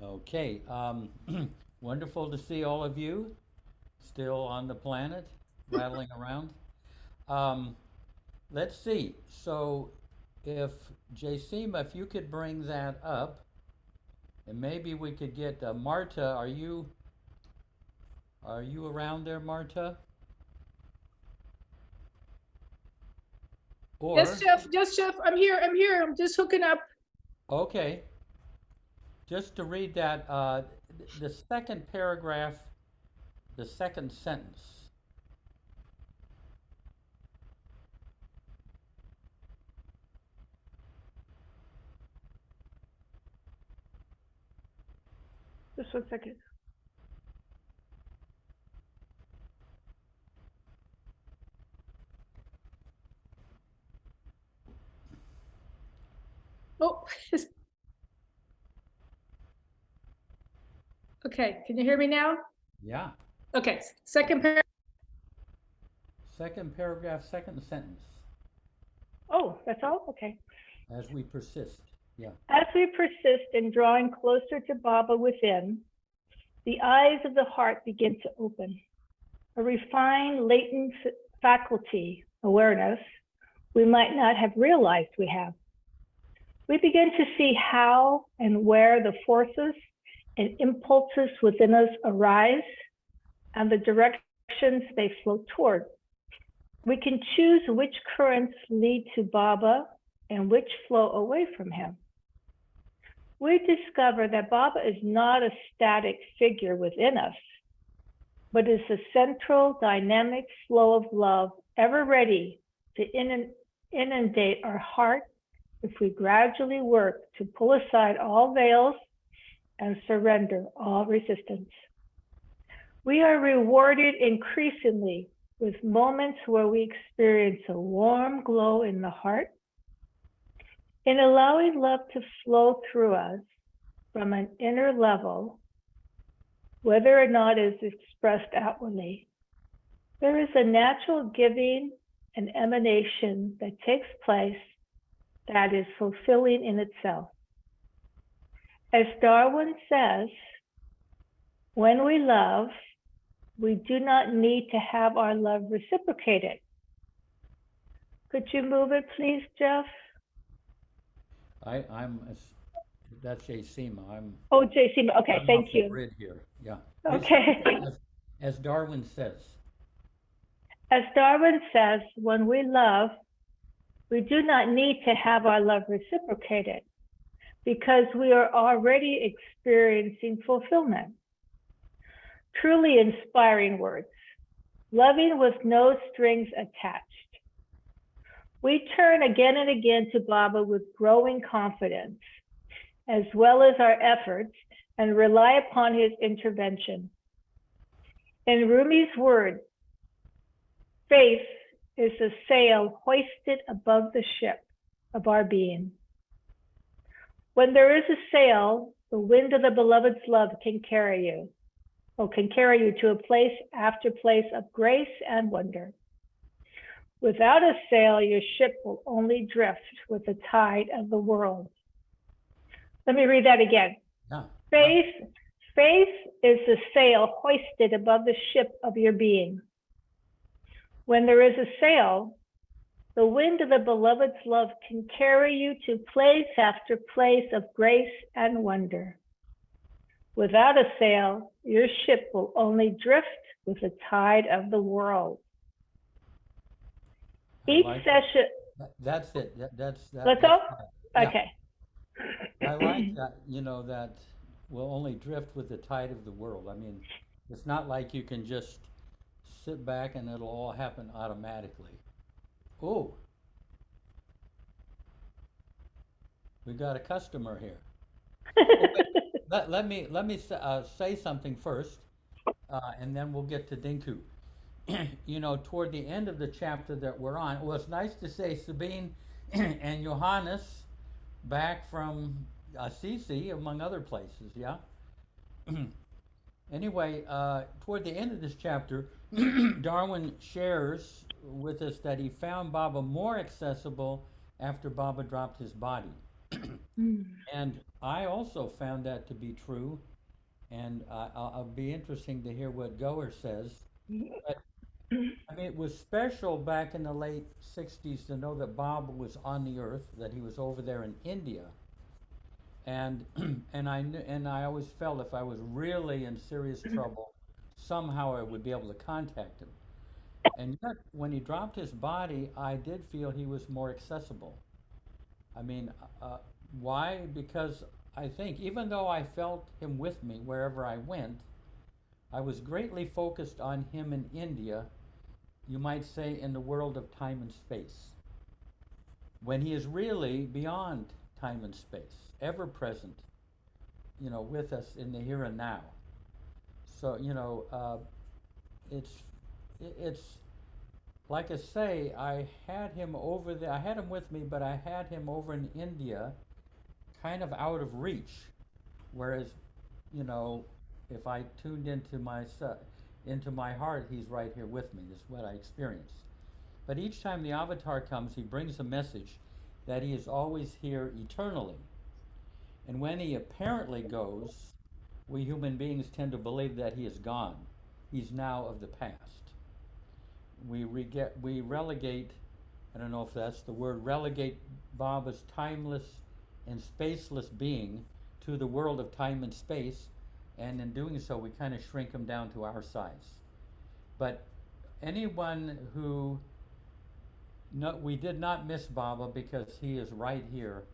Okay. Wonderful to see all of you still on the planet, rattling around. Um, let's see. So, if Jacima, if you could bring that up, and maybe we could get Marta. Are you around there, Marta? Yes, Or Chef. Yes, Chef. I'm here. I'm here. I'm just hooking up. okay, just to read that the second paragraph, the second sentence. Just 1 second. Oh, okay. Can you hear me now? Yeah. Okay. Second paragraph. Second paragraph, second sentence. Oh, that's all? Okay. As we persist. Yeah. As we persist in drawing closer to Baba within, the eyes of the heart begin to open. A refined, latent faculty, awareness, we might not have realized we have. We begin to see how and where the forces and impulses within us arise and the directions they flow toward. We can choose which currents lead to Baba and which flow away from him. We discover that Baba is not a static figure within us, but is a central dynamic flow of love, ever ready to inundate our heart if we gradually work to pull aside all veils and surrender all resistance. We are rewarded increasingly with moments where we experience a warm glow in the heart. In allowing love to flow through us from an inner level, whether or not it is expressed outwardly, there is a natural giving and emanation that takes place that is fulfilling in itself. As Darwin says, when we love, we do not need to have our love reciprocated. Could you move it, please, Jeff? That's Jacima. Oh, JC, okay, I'm off thank the you. grid here. Yeah. Okay. As Darwin says. As Darwin says, when we love, we do not need to have our love reciprocated because we are already experiencing fulfillment. Truly inspiring words. Loving with no strings attached. We turn again and again to Baba with growing confidence, as well as our efforts, and rely upon his intervention. In Rumi's words, faith is a sail hoisted above the ship of our being. When there is a sail, the wind of the beloved's love can carry you to a place after place of grace and wonder. Without a sail, your ship will only drift with the tide of the world. Let me read that again. Yeah. Faith is the sail hoisted above the ship of your being. When there is a sail, the wind of the beloved's love can carry you to place after place of grace and wonder. Without a sail, your ship will only drift with the tide of the world. Each like session. that's it. That's Let's that's go? yeah. Okay. I like that, that will only drift with the tide of the world. I mean, it's not like you can just sit back and it'll all happen automatically. Oh, we got a customer here. Oh, wait. Let me say something first, and then we'll get to Dinku. Toward the end of the chapter that we're on, well, it's nice to say Sabine and Johannes back from Assisi, among other places. Yeah. Anyway, toward the end of this chapter, Darwin shares with us that he found Baba more accessible after Baba dropped his body. And I also found that to be true. And I'll be interesting to hear what Goer says. But I mean, it was special back in the late 60s to know that Bob was on the earth, that he was over there in India. And and I always felt if I was really in serious trouble, somehow I would be able to contact him. And yet, when he dropped his body, I did feel he was more accessible. I mean, why? Because I think even though I felt him with me wherever I went, I was greatly focused on him in India, you might say in the world of time and space, when he is really beyond time and space, ever present, with us in the here and now. So, it's it's like I say, I had him over there. I had him with me, but I had him over in India, kind of out of reach. Whereas, you know, if I tuned into my heart, he's right here with me. This is what I experience. But each time the avatar comes, he brings a message that he is always here eternally. And when he apparently goes, we human beings tend to believe that he is gone. He's now of the past. We relegate, I don't know if that's the word, relegate Bob as timeless and spaceless being to the world of time and space, and in doing so we kind of shrink him down to our size. But anyone who, no, we did not miss Baba because he is right here.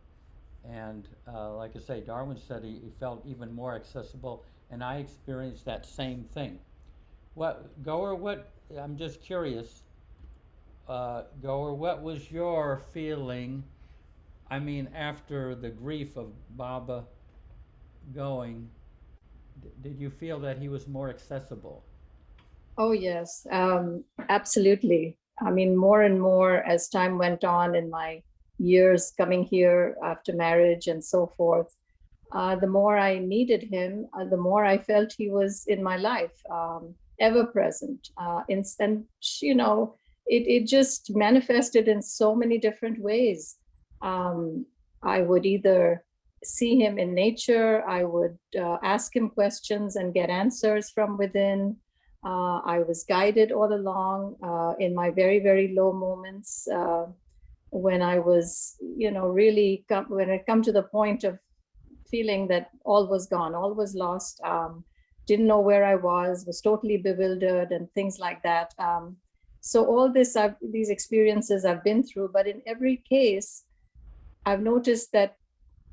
And like I say, Darwin said he felt even more accessible, and I experienced that same thing. What, Goer, I'm just curious, Goer, what was your feeling? I mean, after the grief of Baba going, did you feel that he was more accessible? Oh, yes, absolutely. I mean, more and more as time went on in my years coming here after marriage and so forth, the more I needed him, the more I felt he was in my life, ever present. And, you know, it just manifested in so many different ways. I would either see him in nature, I would ask him questions and get answers from within. I was guided all along in my very, very low moments when I was, you know, really when it come to the point of feeling that all was gone, all was lost, didn't know where I was totally bewildered and things like that. So all these experiences I've been through, but in every case, I've noticed that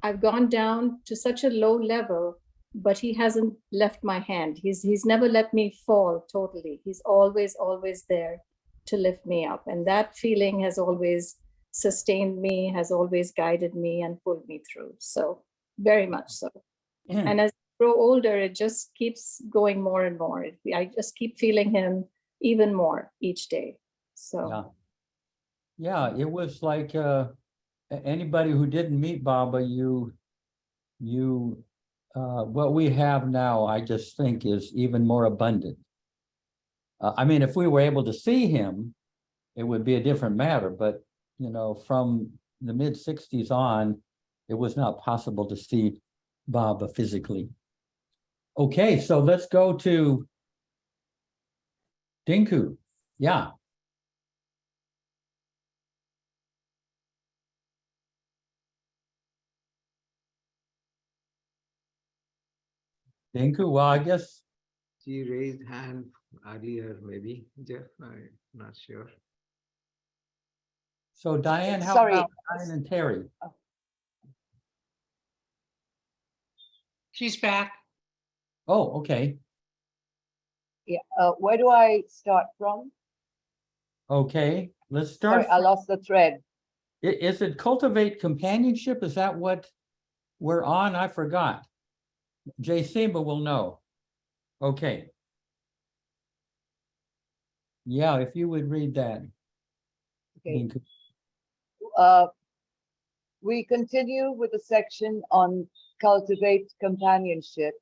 I've gone down to such a low level, but he hasn't left my hand. He's never let me fall totally. He's always there to lift me up. And that feeling has always sustained me, has always guided me and pulled me through. So very much so. And as I grow older, it just keeps going more and more. I just keep feeling him even more each day. So yeah, it was like anybody who didn't meet Baba, what we have now, I just think is even more abundant. I mean, if we were able to see him, it would be a different matter. But you know, from the mid '60s on, it was not possible to see Baba physically. Okay, so let's go to Dinku. Yeah. Dinku, well, I guess She raised hand earlier, maybe, Jeff, I'm not sure. so. Diane, how Sorry. about Diane and Terry? She's back. Oh, okay. Yeah. Where do I start from? Okay, let's start. Sorry, I lost the thread. Is it cultivate companionship? Is that what we're on? I forgot. Jay Simba will know. Okay. Yeah, if you would read that. Okay. Dinku. We continue with the section on cultivate companionship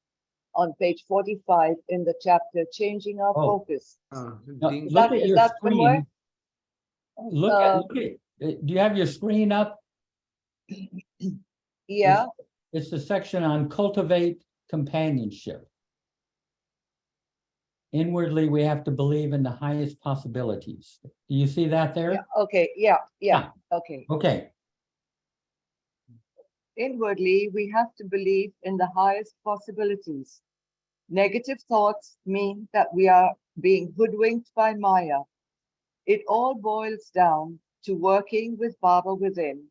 on page 45 in the chapter changing our Oh. focus. Now, Dink- look at is your that somewhere? screen. Look at, do you have your screen up? Yeah, It's the section on cultivate companionship. Inwardly, we have to believe in the highest possibilities. Do you see that there? yeah, okay, yeah, okay. Okay. Inwardly, we have to believe in the highest possibilities. Negative thoughts mean that we are being hoodwinked by Maya. It all boils down to working with Baba within,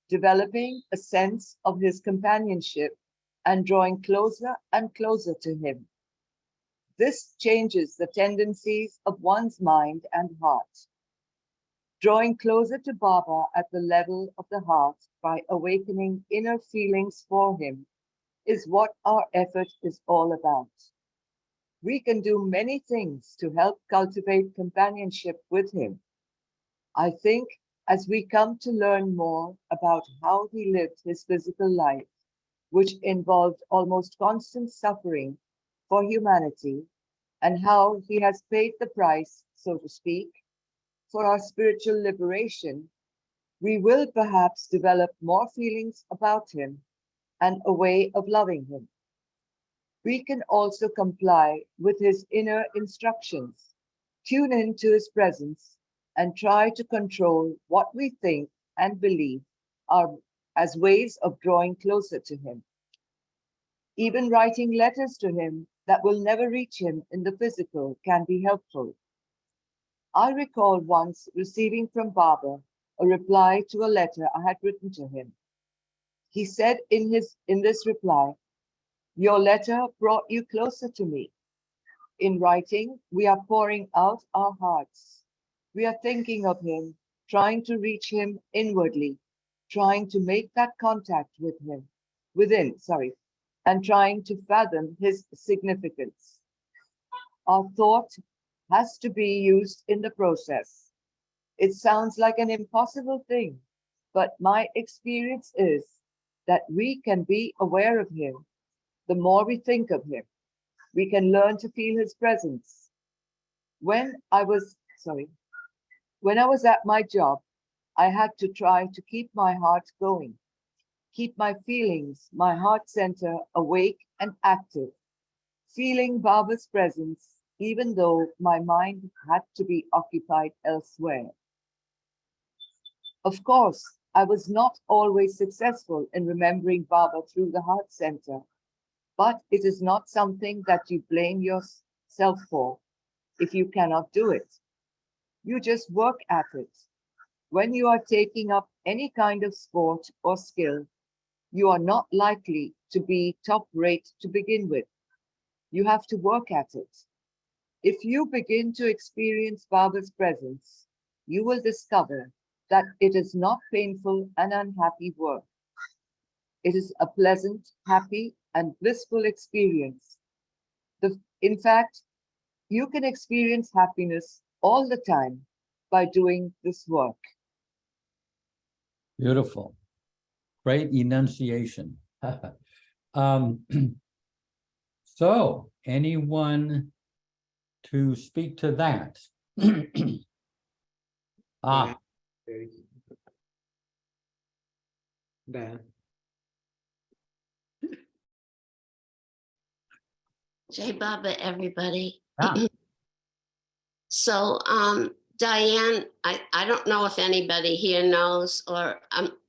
developing a sense of his companionship and drawing closer and closer to him. This changes the tendencies of one's mind and heart. Drawing closer to Baba at the level of the heart by awakening inner feelings for him is what our effort is all about. We can do many things to help cultivate companionship with him. I think as we come to learn more about how he lived his physical life, which involved almost constant suffering for humanity, and how he has paid the price, so to speak, for our spiritual liberation, we will perhaps develop more feelings about him and a way of loving him. We can also comply with his inner instructions, tune into his presence, and try to control what we think and believe are as ways of drawing closer to him. Even writing letters to him that will never reach him in the physical can be helpful. I recall once receiving from Baba a reply to a letter I had written to him. He said in this reply, "Your letter brought you closer to me. In writing, we are pouring out our hearts. We are thinking of him, trying to reach him inwardly, trying to make that contact with him, and trying to fathom his significance. Our thought has to be used in the process. It sounds like an impossible thing, but my experience is that we can be aware of him. The more we think of him, we can learn to feel his presence. When I was at my job, I had to try to keep my heart going, keep my feelings, my heart center awake and active, feeling Baba's presence, even though my mind had to be occupied elsewhere. Of course, I was not always successful in remembering Baba through the heart center, but it is not something that you blame yourself for if you cannot do it. You just work at it. When you are taking up any kind of sport or skill, you are not likely to be top rate to begin with. You have to work at it. If you begin to experience Baba's presence, you will discover that it is not painful and unhappy work. It is a pleasant, happy, and blissful experience. In fact, you can experience happiness all the time by doing this work. Beautiful. Great enunciation. Um, so, anyone to speak to that? Ah, Dan. Jai Baba, everybody. ah, So, Diane, I don't know if anybody here knows, or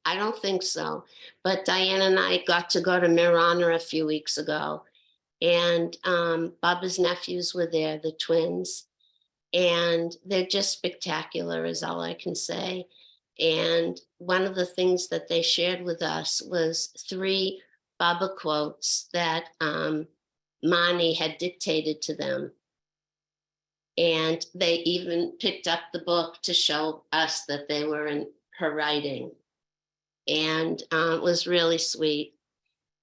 I don't think so, but Diane and I got to go to Mirana a few weeks ago, and Baba's nephews were there, the twins, and they're just spectacular, is all I can say. And one of the things that they shared with us was 3 Baba quotes that Mani had dictated to them. And they even picked up the book to show us that they were in her writing. And it was really sweet.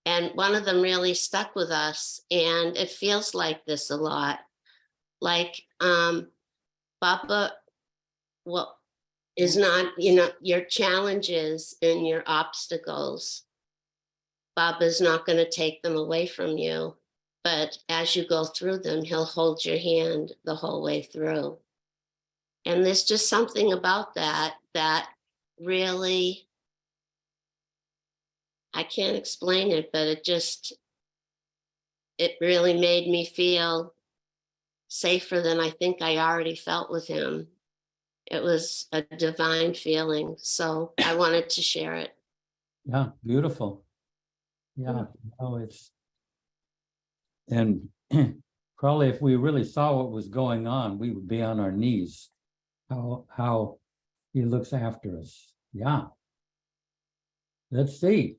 And one of them really stuck with us. And it feels like this a lot. Like Baba, well, is not, your challenges and your obstacles. Baba's not going to take them away from you. But as you go through them, he'll hold your hand the whole way through. And there's just something about that really, I can't explain it, but it really made me feel safer than I think I already felt with him. It was a divine feeling. So I wanted to share it. Yeah, beautiful. Yeah, oh, and probably if we really saw what was going on, we would be on our knees. How he looks after us. Yeah. Let's see.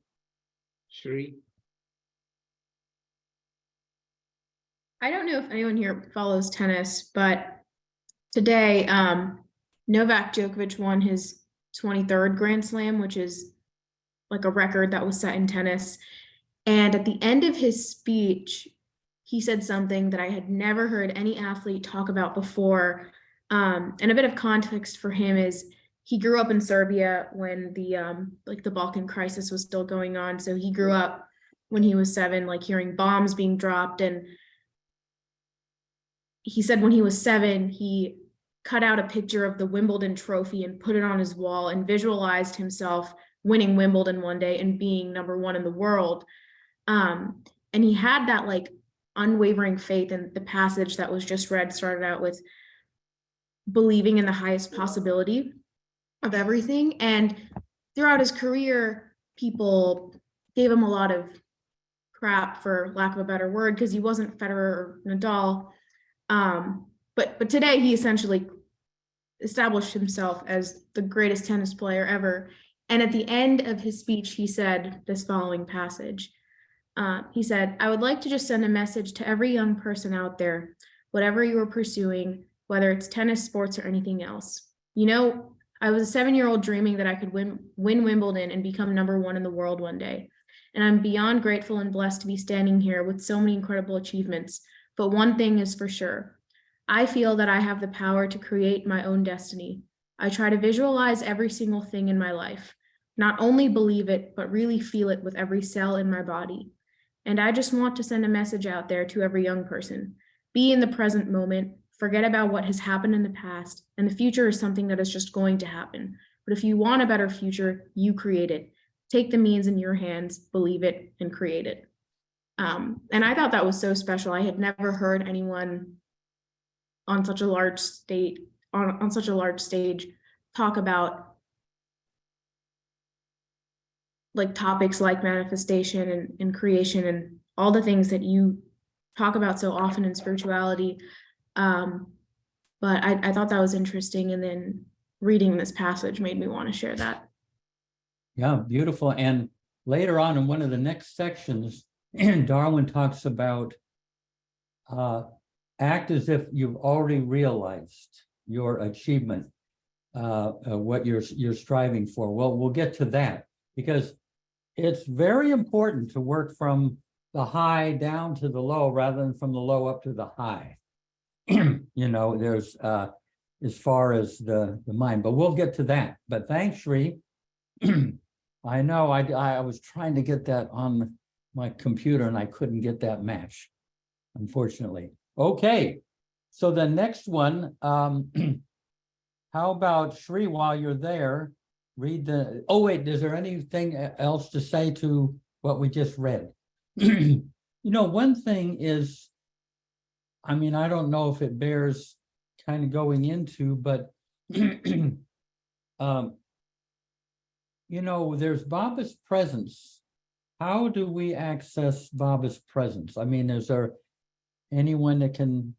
Shri. I don't know if anyone here follows tennis, but today, Novak Djokovic won his 23rd Grand Slam, which is like a record that was set in tennis. And at the end of his speech, he said something that I had never heard any athlete talk about before. And a bit of context for him is he grew up in Serbia when the Balkan crisis was still going on. So he grew up when he was 7, like hearing bombs being dropped. And he said when he was 7, he cut out a picture of the Wimbledon trophy and put it on his wall and visualized himself winning Wimbledon one day and being #1 in the world. And he had that like unwavering faith. And the passage that was just read started out with believing in the highest possibility of everything. And throughout his career, people gave him a lot of crap, for lack of a better word, because he wasn't Federer or Nadal. But today he essentially established himself as the greatest tennis player ever. And at the end of his speech, he said this following passage. He said, "I would like to just send a message to every young person out there, whatever you are pursuing, whether it's tennis, sports, or anything else. You know, I was a 7-year-old dreaming that I could win Wimbledon and become #1 in the world one day. And I'm beyond grateful and blessed to be standing here with so many incredible achievements. But one thing is for sure. I feel that I have the power to create my own destiny. I try to visualize every single thing in my life, not only believe it, but really feel it with every cell in my body. And I just want to send a message out there to every young person. Be in the present moment, forget about what has happened in the past, and the future is something that is just going to happen. But if you want a better future, you create it. Take the means in your hands, believe it, and create it." And I thought that was so special. I had never heard anyone on such a large stage talk about like topics like manifestation and creation and all the things that you talk about so often in spirituality. But I thought that was interesting. And then reading this passage made me want to share that. Yeah, beautiful. And later on in one of the next sections, Darwin talks about act as if you've already realized your achievement, what you're striving for. Well, we'll get to that because it's very important to work from the high down to the low rather than from the low up to the high. You know, there's as far as the mind, but we'll get to that. But thanks, Shri. I know I was trying to get that on my computer and I couldn't get that match, unfortunately. Okay, so the next one, how about Shri, while you're there, read the, oh wait, is there anything else to say to what we just read? You know, one thing is, I mean, I don't know if it bears kind of going into, but you know, there's Baba's presence. How do we access Baba's presence? I mean, is there anyone that can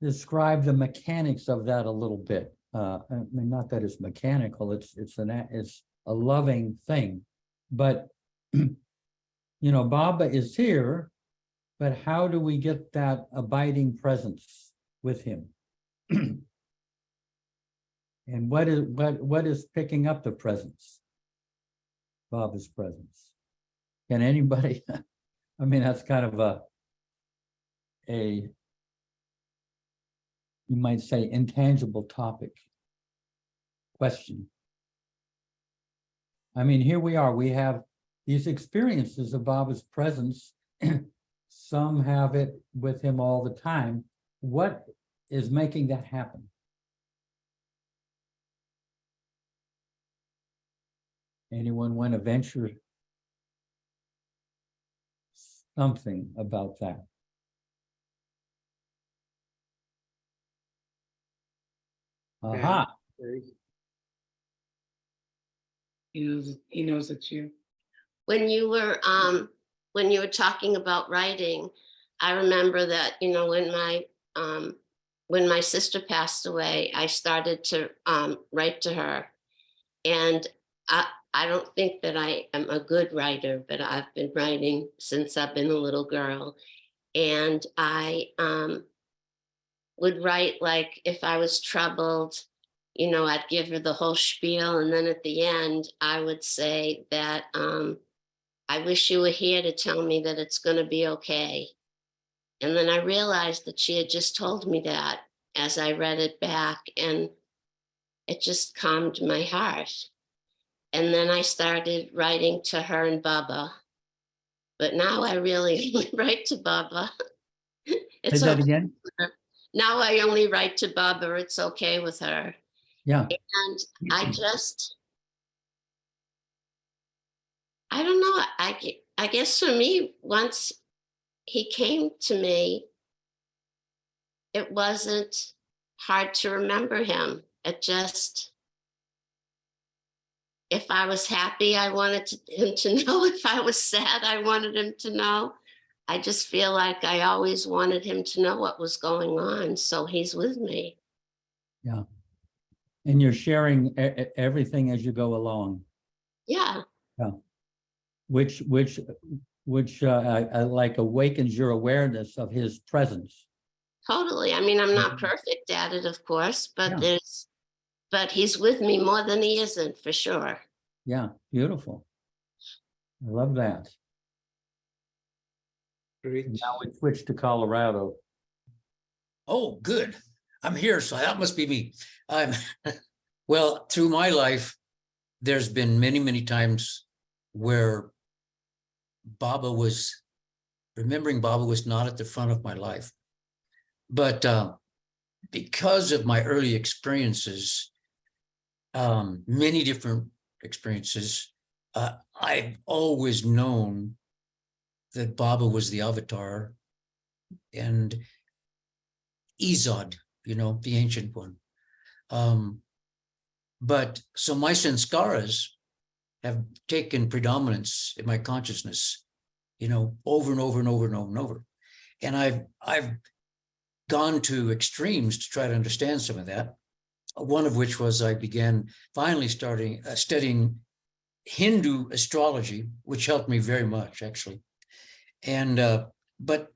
describe the mechanics of that a little bit? I mean, not that it's mechanical, it's a loving thing, but you know, Baba is here, but how do we get that abiding presence with him? And what is picking up the presence? Baba's presence. Can anybody? I mean, that's kind of a you might say intangible topic question. I mean, here we are. We have these experiences of Baba's presence. Some have it with him all the time. What is making that happen? Anyone want to venture something about that. Aha. He knows it's you. When you were talking about writing, I remember that, you know, when my sister passed away, I started to write to her. And I don't think that I am a good writer, but I've been writing since I've been a little girl. And I would write, like, if I was troubled, you know, I'd give her the whole spiel. And then at the end, I would say that I wish you were here to tell me that it's going to be okay. And then I realized that she had just told me that as I read it back, and it just calmed my heart. And then I started writing to her and Baba. But now I really only write to Baba. It's Say that okay. again? Now I only write to Baba. It's okay with her. Yeah. And I don't know. I guess for me, once he came to me, it wasn't hard to remember him. It just, if I was happy, I wanted him to know. If I was sad, I wanted him to know. I just feel like I always wanted him to know what was going on. So he's with me. Yeah. And you're sharing everything as you go along. Yeah. Yeah. Which like awakens your awareness of his presence. Totally. I mean, I'm not perfect at it, of course, but Yeah. but he's with me more than he isn't, for sure. Yeah, beautiful. I love that. Rich. Now we switch to Colorado. Oh, good. I'm here, so that must be me. I'm well, through my life, there's been many, many times where remembering Baba was not at the front of my life. But because of my early experiences, many different experiences, I've always known that Baba was the avatar and Izod, you know, the ancient one. But so my sanskaras have taken predominance in my consciousness, you know, over and over and over and over and over. And I've gone to extremes to try to understand some of that. One of which was I began finally studying Hindu astrology, which helped me very much, actually. And but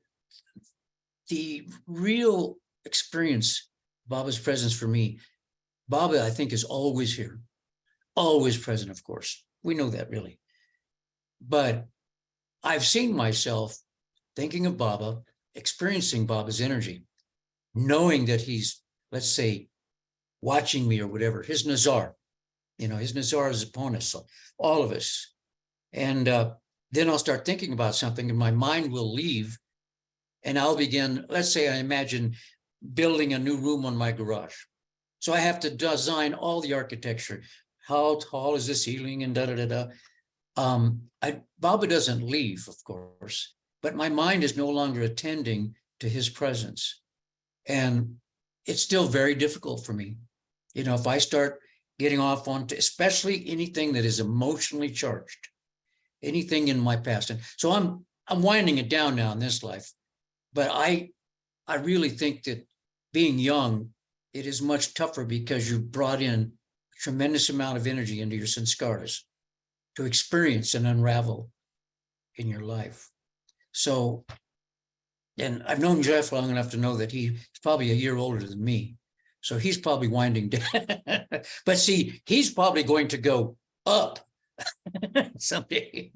the real experience, Baba's presence for me, Baba, I think, is always here, always present, of course. We know that, really. But I've seen myself thinking of Baba, experiencing Baba's energy, knowing that he's, let's say, watching me or whatever, his Nazar, you know, his Nazar is upon us, so all of us. And then I'll start thinking about something and my mind will leave and I'll begin, let's say I imagine building a new room on my garage. So I have to design all the architecture. How tall is the ceiling and Baba doesn't leave, of course, but my mind is no longer attending to his presence. And it's still very difficult for me. You know, if I start getting off onto, especially anything that is emotionally charged, anything in my past. And so I'm winding it down now in this life, but I really think that being young, it is much tougher because you've brought in a tremendous amount of energy into your sanskaras to experience and unravel in your life. So, and I've known Jeff long enough to know that he's probably a year older than me. So he's probably winding down. But see, he's probably going to go up someday.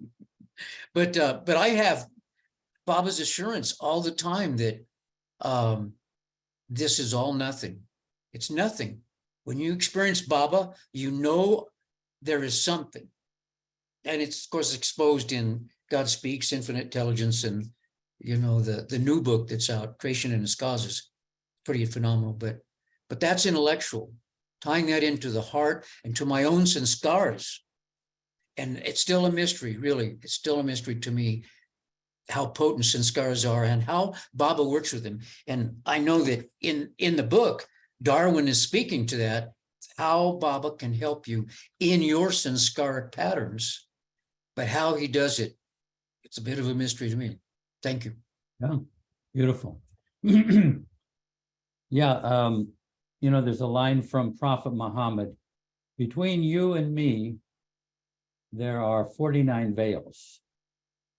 But I have Baba's assurance all the time that this is all nothing. It's nothing. When you experience Baba, you know there is something. And it's, of course, exposed in God Speaks, Infinite Intelligence, and, you know, the new book that's out, Creation and Its Causes. Pretty phenomenal, but that's intellectual. Tying that into the heart and to my own sanskaras. And it's still a mystery, really. It's still a mystery to me. how potent sanskaras are and how Baba works with them. And I know that in the book, Darwin is speaking to that, how Baba can help you in your sanskaric patterns, but how he does it, it's a bit of a mystery to me. Thank you. Yeah, beautiful. Yeah, you know, there's a line from Prophet Muhammad, between you and me, there are 49 veils.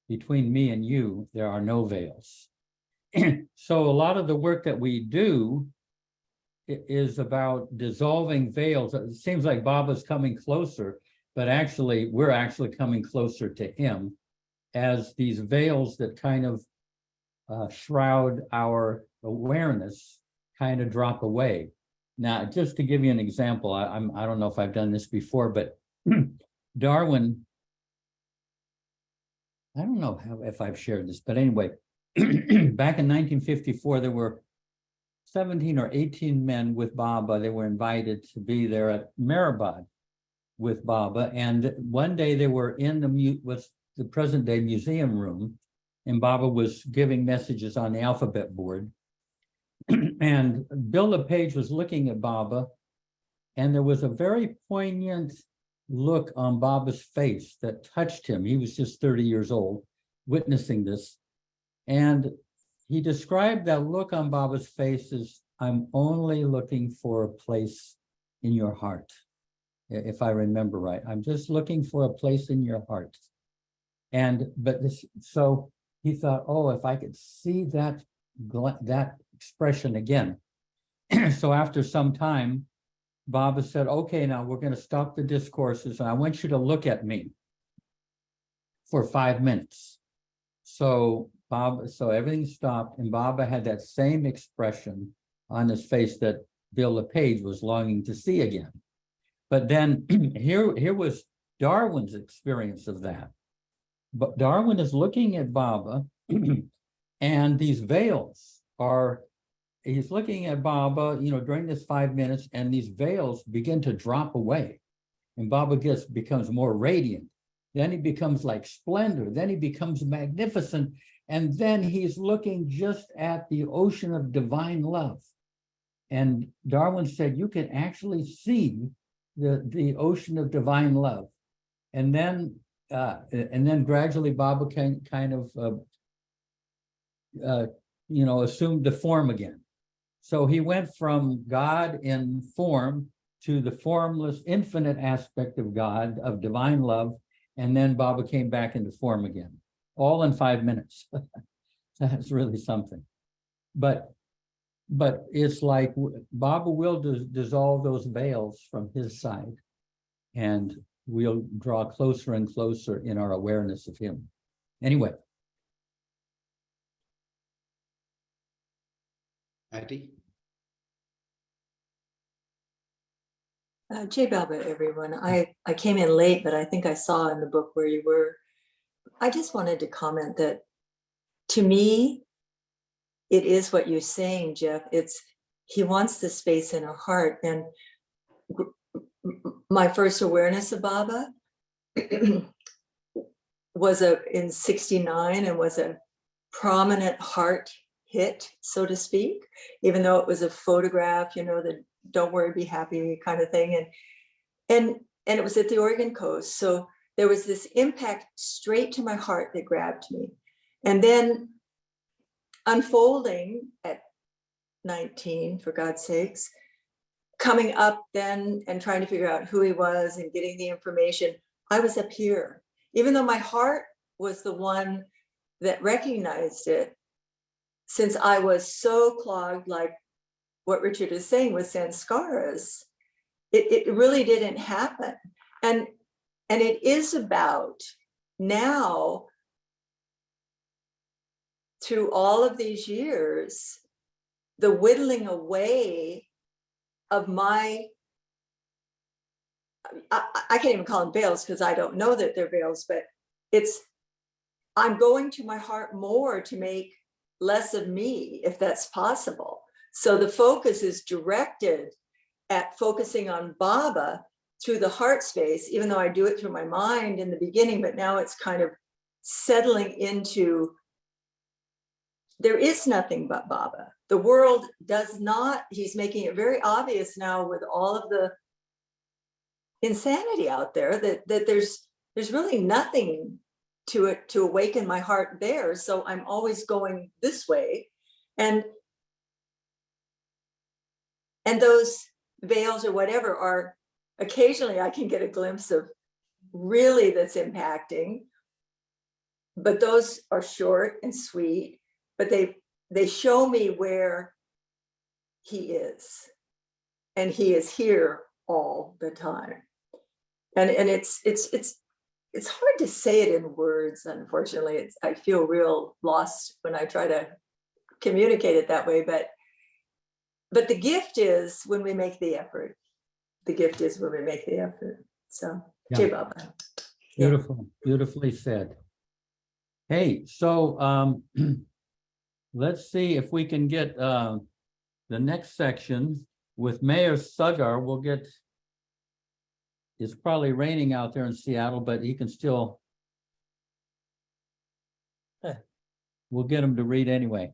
Between me and you, there are no veils. So a lot of the work that we do is about dissolving veils. It seems like Baba's coming closer, but actually, we're actually coming closer to him as these veils that kind of shroud our awareness kind of drop away. Now, just to give you an example, I don't know if I've done this before, but Darwin, I don't know if I've shared this, but anyway, back in 1954, there were 17 or 18 men with Baba. They were invited to be there at Mehrabad with Baba. And one day they were in what's the present day museum room, and Baba was giving messages on the alphabet board. And Bill LePage was looking at Baba, and there was a very poignant look on Baba's face that touched him. He was just 30 years old, witnessing this. And he described that look on Baba's face as, I'm only looking for a place in your heart. If I remember right, I'm just looking for a place in your heart. So he thought, oh, if I could see that expression again. So after some time, Baba said, okay, now we're going to stop the discourses, and I want you to look at me for 5 minutes. So everything stopped, and Baba had that same expression on his face that Bill LePage was longing to see again. But then here was Darwin's experience of that. But Darwin is looking at Baba, and these veils he's looking at Baba, you know, during this 5 minutes, and these veils begin to drop away. And Baba becomes more radiant. Then he becomes like splendor. Then he becomes magnificent. And then he's looking just at the ocean of divine love. And Darwin said, you can actually see the ocean of divine love. And then gradually Baba can kind of, assumed the form again. So he went from God in form to the formless, infinite aspect of God, of divine love. And then Baba came back into form again, all in 5 minutes. That's really something. But it's like Baba will dissolve those veils from his side, and we'll draw closer and closer in our awareness of him. Anyway. Patty? Jay Baba, everyone. I came in late, but I think I saw in the book where you were. I just wanted to comment that, to me, it is what you're saying, Jeff. He wants the space in our heart. And my first awareness of Baba was in '69, and was a prominent heart hit, so to speak, even though it was a photograph, the don't worry, be happy kind of thing. And it was at the Oregon coast. So there was this impact straight to my heart that grabbed me. And then unfolding at 19, for God's sakes, coming up then and trying to figure out who he was and getting the information, I was up here. Even though my heart was the one that recognized it, since I was so clogged, like what Richard is saying with sanskaras, it really didn't happen. And it is about now, through all of these years, the whittling away of my, I can't even call them veils because I don't know that they're veils, but I'm going to my heart more to make less of me, if that's possible. So the focus is directed at focusing on Baba through the heart space, even though I do it through my mind in the beginning, but now it's kind of settling into there is nothing but Baba. The world does not, he's making it very obvious now with all of the insanity out there that there's really nothing to it to awaken my heart there. So I'm always going this way. And those veils or whatever are occasionally I can get a glimpse of really that's impacting, but those are short and sweet, but they show me where he is, and he is here all the time. And it's hard to say it in words, unfortunately. I feel real lost when I try to communicate it that way, but the gift is when we make the effort. The gift is when we make the effort. So, Yeah. Jai Baba. Beautiful, beautifully said. Hey, so let's see if we can get the next section with Mayor Sugar. We'll get, it's probably raining out there in Seattle, but he can still, we'll get him to read anyway.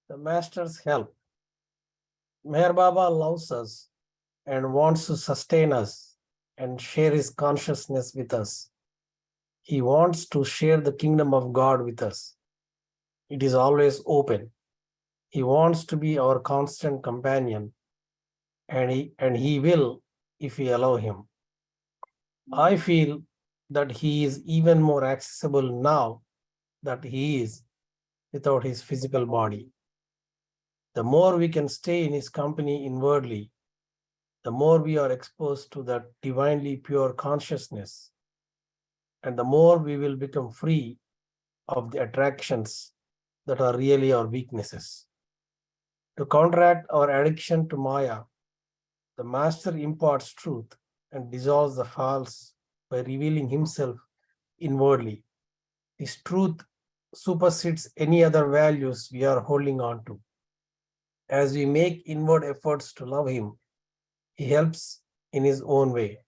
The Master's help. Meher Baba loves us and wants to sustain us and share his consciousness with us. He wants to share the kingdom of God with us. It is always open. He wants to be our constant companion, and he will if we allow him. I feel that he is even more accessible now that he is without his physical body. The more we can stay in his company inwardly, the more we are exposed to that divinely pure consciousness, and the more we will become free of the attractions that are really our weaknesses. To counteract our addiction to Maya, the Master imparts truth and dissolves the false by revealing himself inwardly. His truth supersedes any other values we are holding on to. As we make inward efforts to love him, he helps in his own way.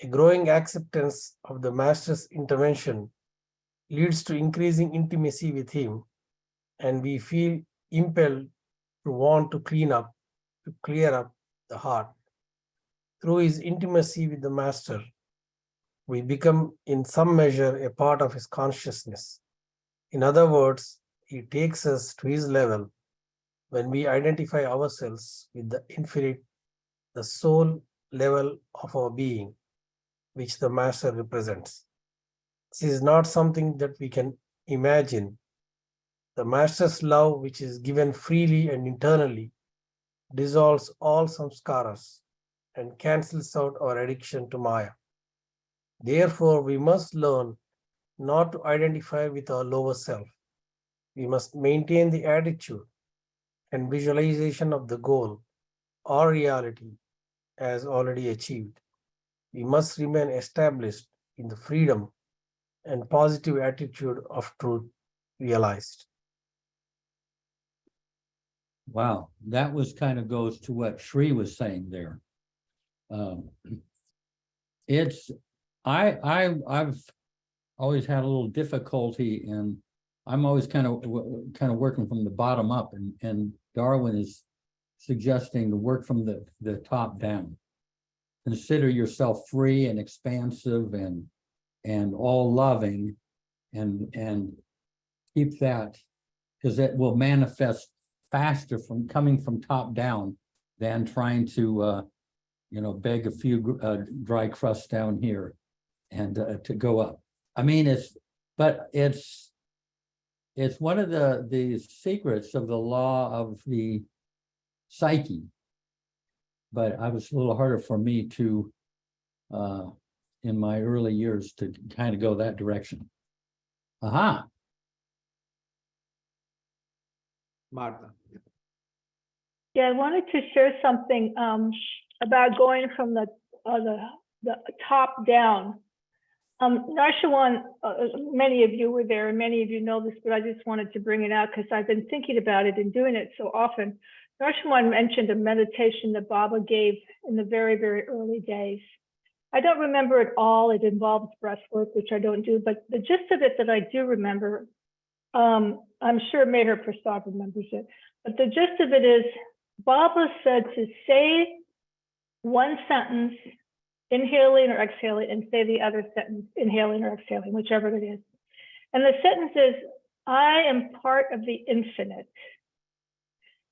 A growing acceptance of the Master's intervention leads to increasing intimacy with him, and we feel impelled to want to clear up the heart. Through his intimacy with the Master, we become in some measure a part of his consciousness. In other words, he takes us to his level when we identify ourselves with the infinite, the soul level of our being, which the Master represents. This is not something that we can imagine. The Master's love, which is given freely and internally, dissolves all samskaras and cancels out our addiction to Maya. Therefore, we must learn not to identify with our lower self. We must maintain the attitude and visualization of the goal or reality as already achieved. We must remain established in the freedom and positive attitude of truth realized. Wow, that was kind of goes to what Shri was saying there. I've always had a little difficulty, and I'm always kind of working from the bottom up, and Darwin is suggesting to work from the top down. Consider yourself free and expansive and all loving, and keep that, because it will manifest faster from coming from top down than trying to beg a few dry crusts down here and to go up. I mean, it's one of the secrets of the law of the psyche, but I was a little harder for me to in my early years to kind of go that direction. Aha. Martha. Yeah, I wanted to share something about going from the top down. Narshawan, many of you were there and many of you know this, but I just wanted to bring it out because I've been thinking about it and doing it so often. Narshawan mentioned a meditation that Baba gave in the very, very early days. I don't remember it all. It involves breath work, which I don't do, but the gist of it that I do remember, I'm sure Meher Prasad remembers it, but the gist of it is Baba said to say one sentence, inhaling or exhaling, and say the other sentence, inhaling or exhaling, whichever it is. And the sentence is, I am part of the infinite,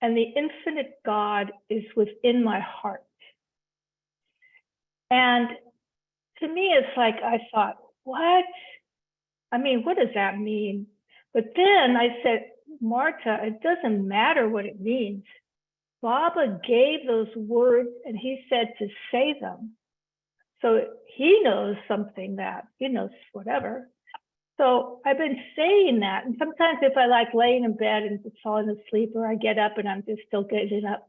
and the infinite God is within my heart. And to me, it's like, I thought, what? I mean, what does that mean? But then I said, Marta, it doesn't matter what it means. Baba gave those words and he said to say them. So he knows something that, he knows whatever. So I've been saying that. And sometimes if I like laying in bed and falling asleep, or I get up and I'm just still getting up,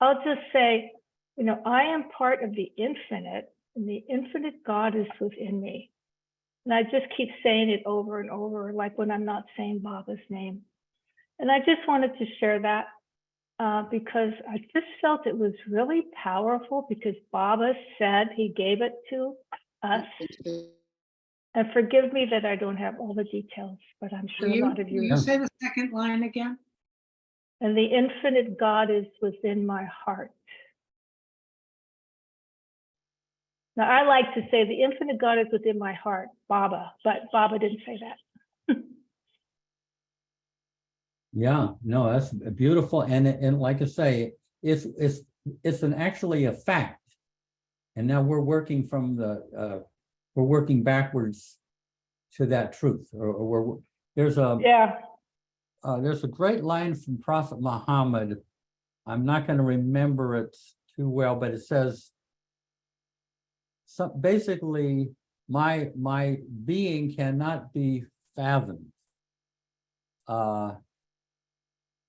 I'll just say, you know, I am part of the infinite, and the infinite God is within me. And I just keep saying it over and over, like when I'm not saying Baba's name. And I just wanted to share that because I just felt it was really powerful, because Baba said he gave it to us. And forgive me that I don't have all the details, but I'm sure a lot of Will you. you say the second line again? And the infinite God is within my heart. Now, I like to say the infinite God is within my heart, Baba, but Baba didn't say that. Yeah, no, that's beautiful. And like I say, it's actually a fact. And now we're working from we're working backwards to that truth. There's a great line from Prophet Muhammad. I'm not going to remember it too well, but it says, basically, my being cannot be fathomed.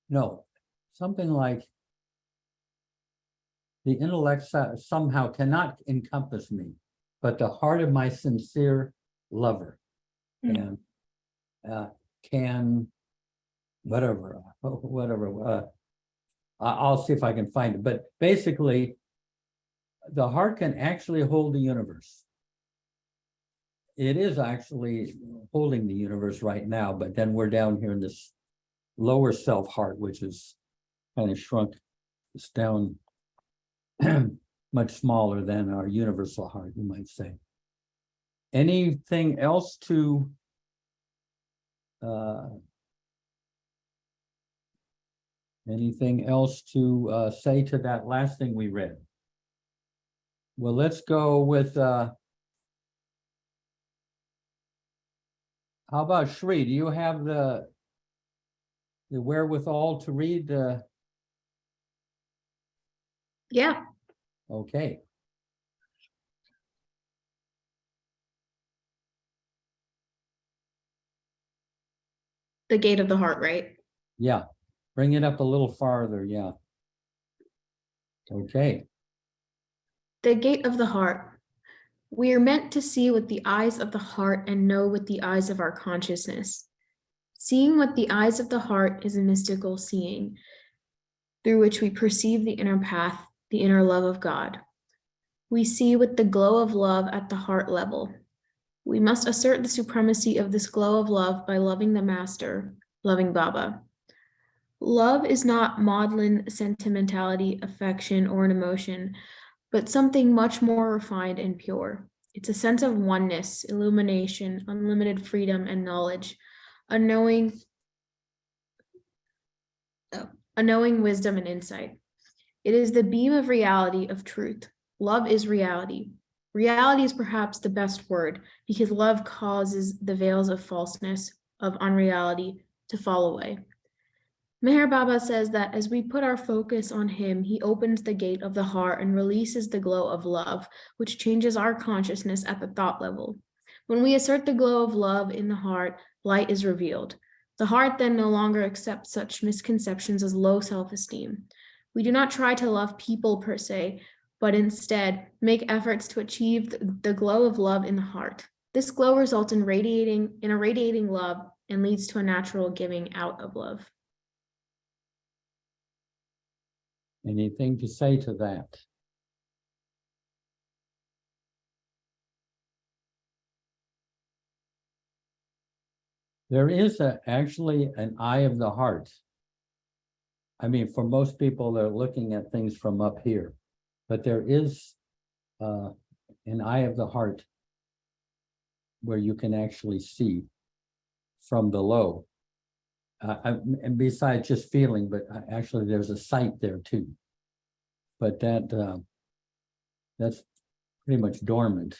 No, something like the intellect somehow cannot encompass me, but the heart of my sincere lover can whatever. I'll see if I can find it. But basically, the heart can actually hold the universe. It is actually holding the universe right now, but then we're down here in this lower self heart, which is kind of shrunk. It's down much smaller than our universal heart, you might say. Anything else to say to that last thing we read? Well, let's go with how about Shri? Do you have the wherewithal to read? Yeah. Okay. The gate of the heart, right? Yeah. Bring it up a little farther. Yeah. Okay. The gate of the heart. We are meant to see with the eyes of the heart and know with the eyes of our consciousness. Seeing with the eyes of the heart is a mystical seeing, through which we perceive the inner path, the inner love of God. We see with the glow of love at the heart level. We must assert the supremacy of this glow of love by loving the Master, loving Baba. Love is not maudlin sentimentality, affection, or an emotion, but something much more refined and pure. It's a sense of oneness, illumination, unlimited freedom, and knowledge, a knowing wisdom and insight. It is the beam of reality, of truth. Love is reality. Reality is perhaps the best word, because love causes the veils of falseness, of unreality, to fall away. Meher Baba says that as we put our focus on him, he opens the gate of the heart and releases the glow of love, which changes our consciousness at the thought level. When we assert the glow of love in the heart, light is revealed. The heart then no longer accepts such misconceptions as low self-esteem. We do not try to love people per se, but instead make efforts to achieve the glow of love in the heart. This glow results in a radiating love and leads to a natural giving out of love. Anything to say to that? There is actually an eye of the heart. I mean, for most people, they're looking at things from up here, but there is an eye of the heart where you can actually see from below. And besides just feeling, but actually there's a sight there too. But that's pretty much dormant,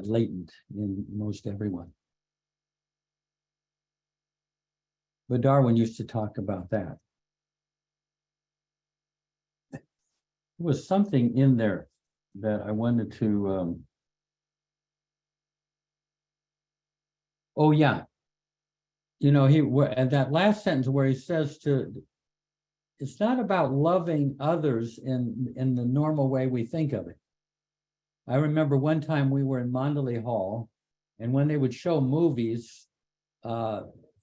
latent in most everyone. But Darwin used to talk about that. There was something in there that I wanted to, oh yeah. You know, at that last sentence where he says it's not about loving others in the normal way we think of it. I remember one time we were in Mandalay Hall, and when they would show movies,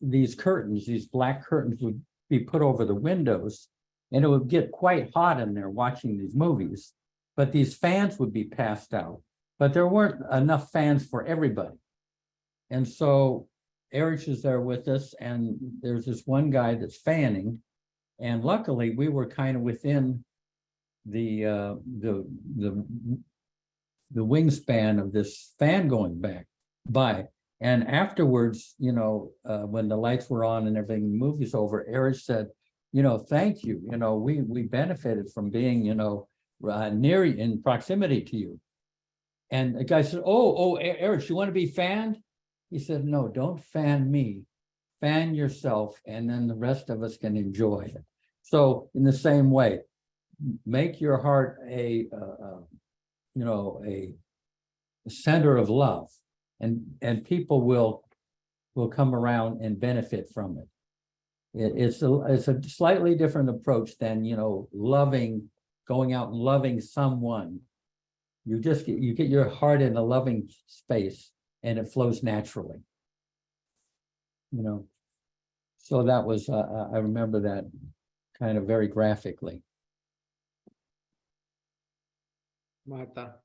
these curtains, these black curtains would be put over the windows, and it would get quite hot in there watching these movies. But these fans would be passed out, but there weren't enough fans for everybody. And so Erich is there with us, and there's this one guy that's fanning, and luckily we were kind of within the wingspan of this fan going by. And afterwards, you know, when the lights were on and everything, the movie's over, Erich said, you know, thank you. You know, we benefited from being, you know, near in proximity to you. And the guy said, oh, Erich, you want to be fanned? He said, no, don't fan me. Fan yourself, and then the rest of us can enjoy it. So in the same way, make your heart a center of love, and people will come around and benefit from it. It's a slightly different approach than, you know, going out and loving someone. You get your heart in a loving space, and it flows naturally. You know, so that was I remember that kind of very graphically. Martha.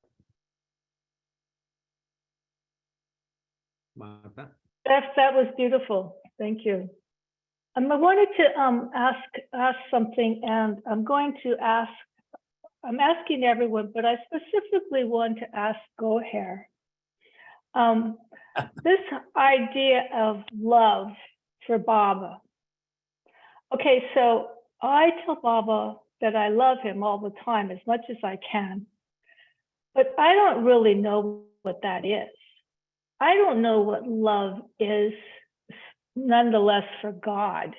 Martha. That was beautiful. Thank you. I wanted to ask something, and I'm asking everyone, but I specifically want to ask Goher. This idea of love for Baba. Okay, so I tell Baba that I love him all the time, as much as I can, but I don't really know what that is. I don't know what love is, nonetheless, for God.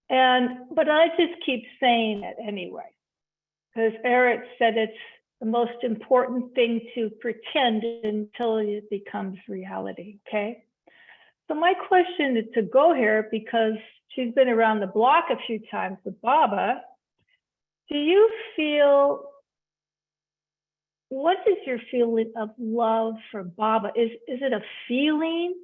But I just keep saying it anyway, because Eric said it's the most important thing to pretend until it becomes reality, okay? So my question is to Goher, because she's been around the block a few times with Baba. Do you feel, what is your feeling of love for Baba? Is it a feeling?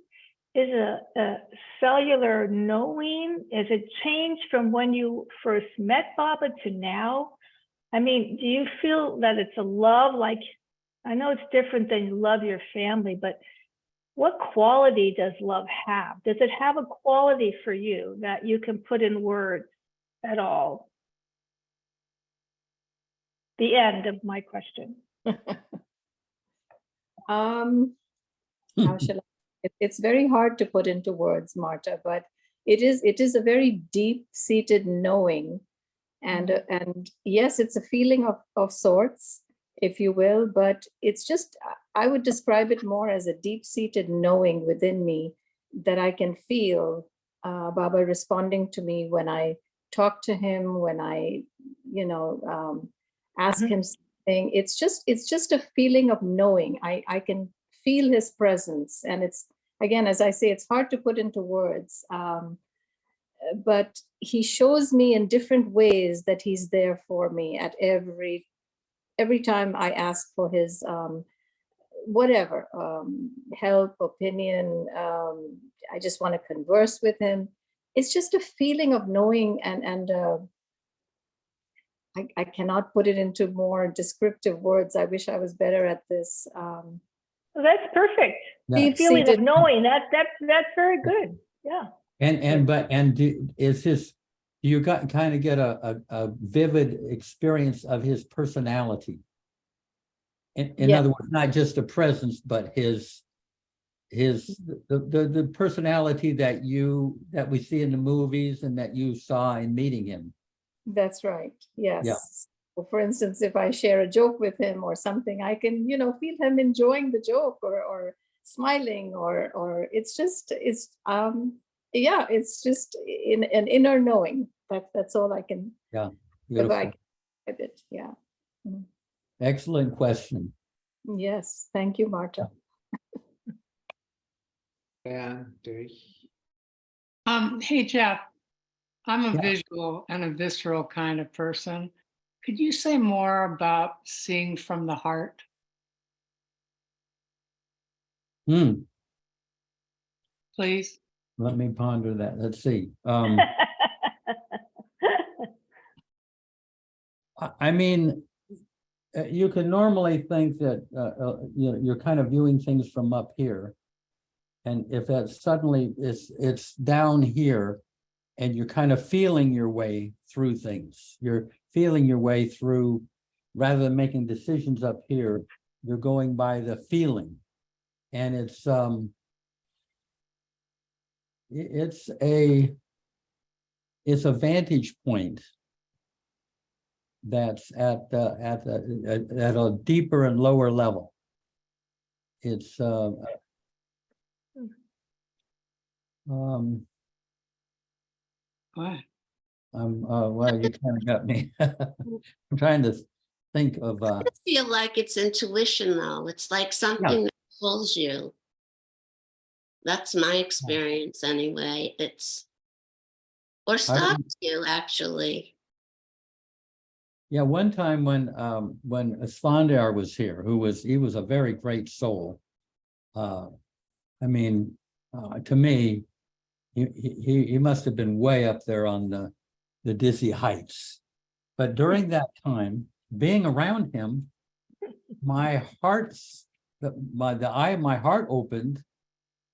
Is it a cellular knowing? Is it changed from when you first met Baba to now? I mean, do you feel that it's a love? Like, I know it's different than you love your family, but what quality does love have? Does it have a quality for you that you can put in words at all? The end of my question. How shall I? It's very hard to put into words, Marta, but it is a very deep-seated knowing, and yes, it's a feeling of sorts, if you will, but it's just, I would describe it more as a deep-seated knowing within me that I can feel Baba responding to me when I talk to him, when I, ask him something. It's just a feeling of knowing. I can feel his presence, and it's, again, as I say, it's hard to put into words. But he shows me in different ways that he's there for me at every time I ask for his whatever, help, opinion. I just want to converse with him. It's just a feeling of knowing, and I cannot put it into more descriptive words. I wish I was better at this. Well, that's perfect. Yeah. The feeling did- of knowing, that's very good. Yeah. Is his, you got kind of get a vivid experience of his personality. In Yeah. other words, not just a presence, but the personality that we see in the movies and that you saw in meeting him. That's right. Yes. So for instance, if I share a joke with him or something, I can, feel him enjoying the joke or smiling or it's just in an inner knowing. That's all I can. Yeah, If I beautiful. can describe it. Yeah. Mm. Excellent question. Yes. Thank you, Marta. Yeah, Terry. Hey, Jeff, I'm a Yeah. visual and a visceral kind of person. Could you say more about seeing from the heart? Please. Let me ponder that. Let's see. I mean, you can normally think that you're kind of viewing things from up here, and if that suddenly it's down here, and you're kind of feeling your way through things. You're feeling your way through, rather than making decisions up here, you're going by the feeling, and it's a vantage point that's at a deeper and lower level. It's What? well, you kind of got me. I'm trying to think of I feel like it's intuition, though. It's like something that pulls you. That's my experience anyway. Or stops you, actually. Yeah, one time when Slandar was here, he was a very great soul. I mean, to me, he must have been way up there on the dizzy heights. But during that time, being around him, my heart opened,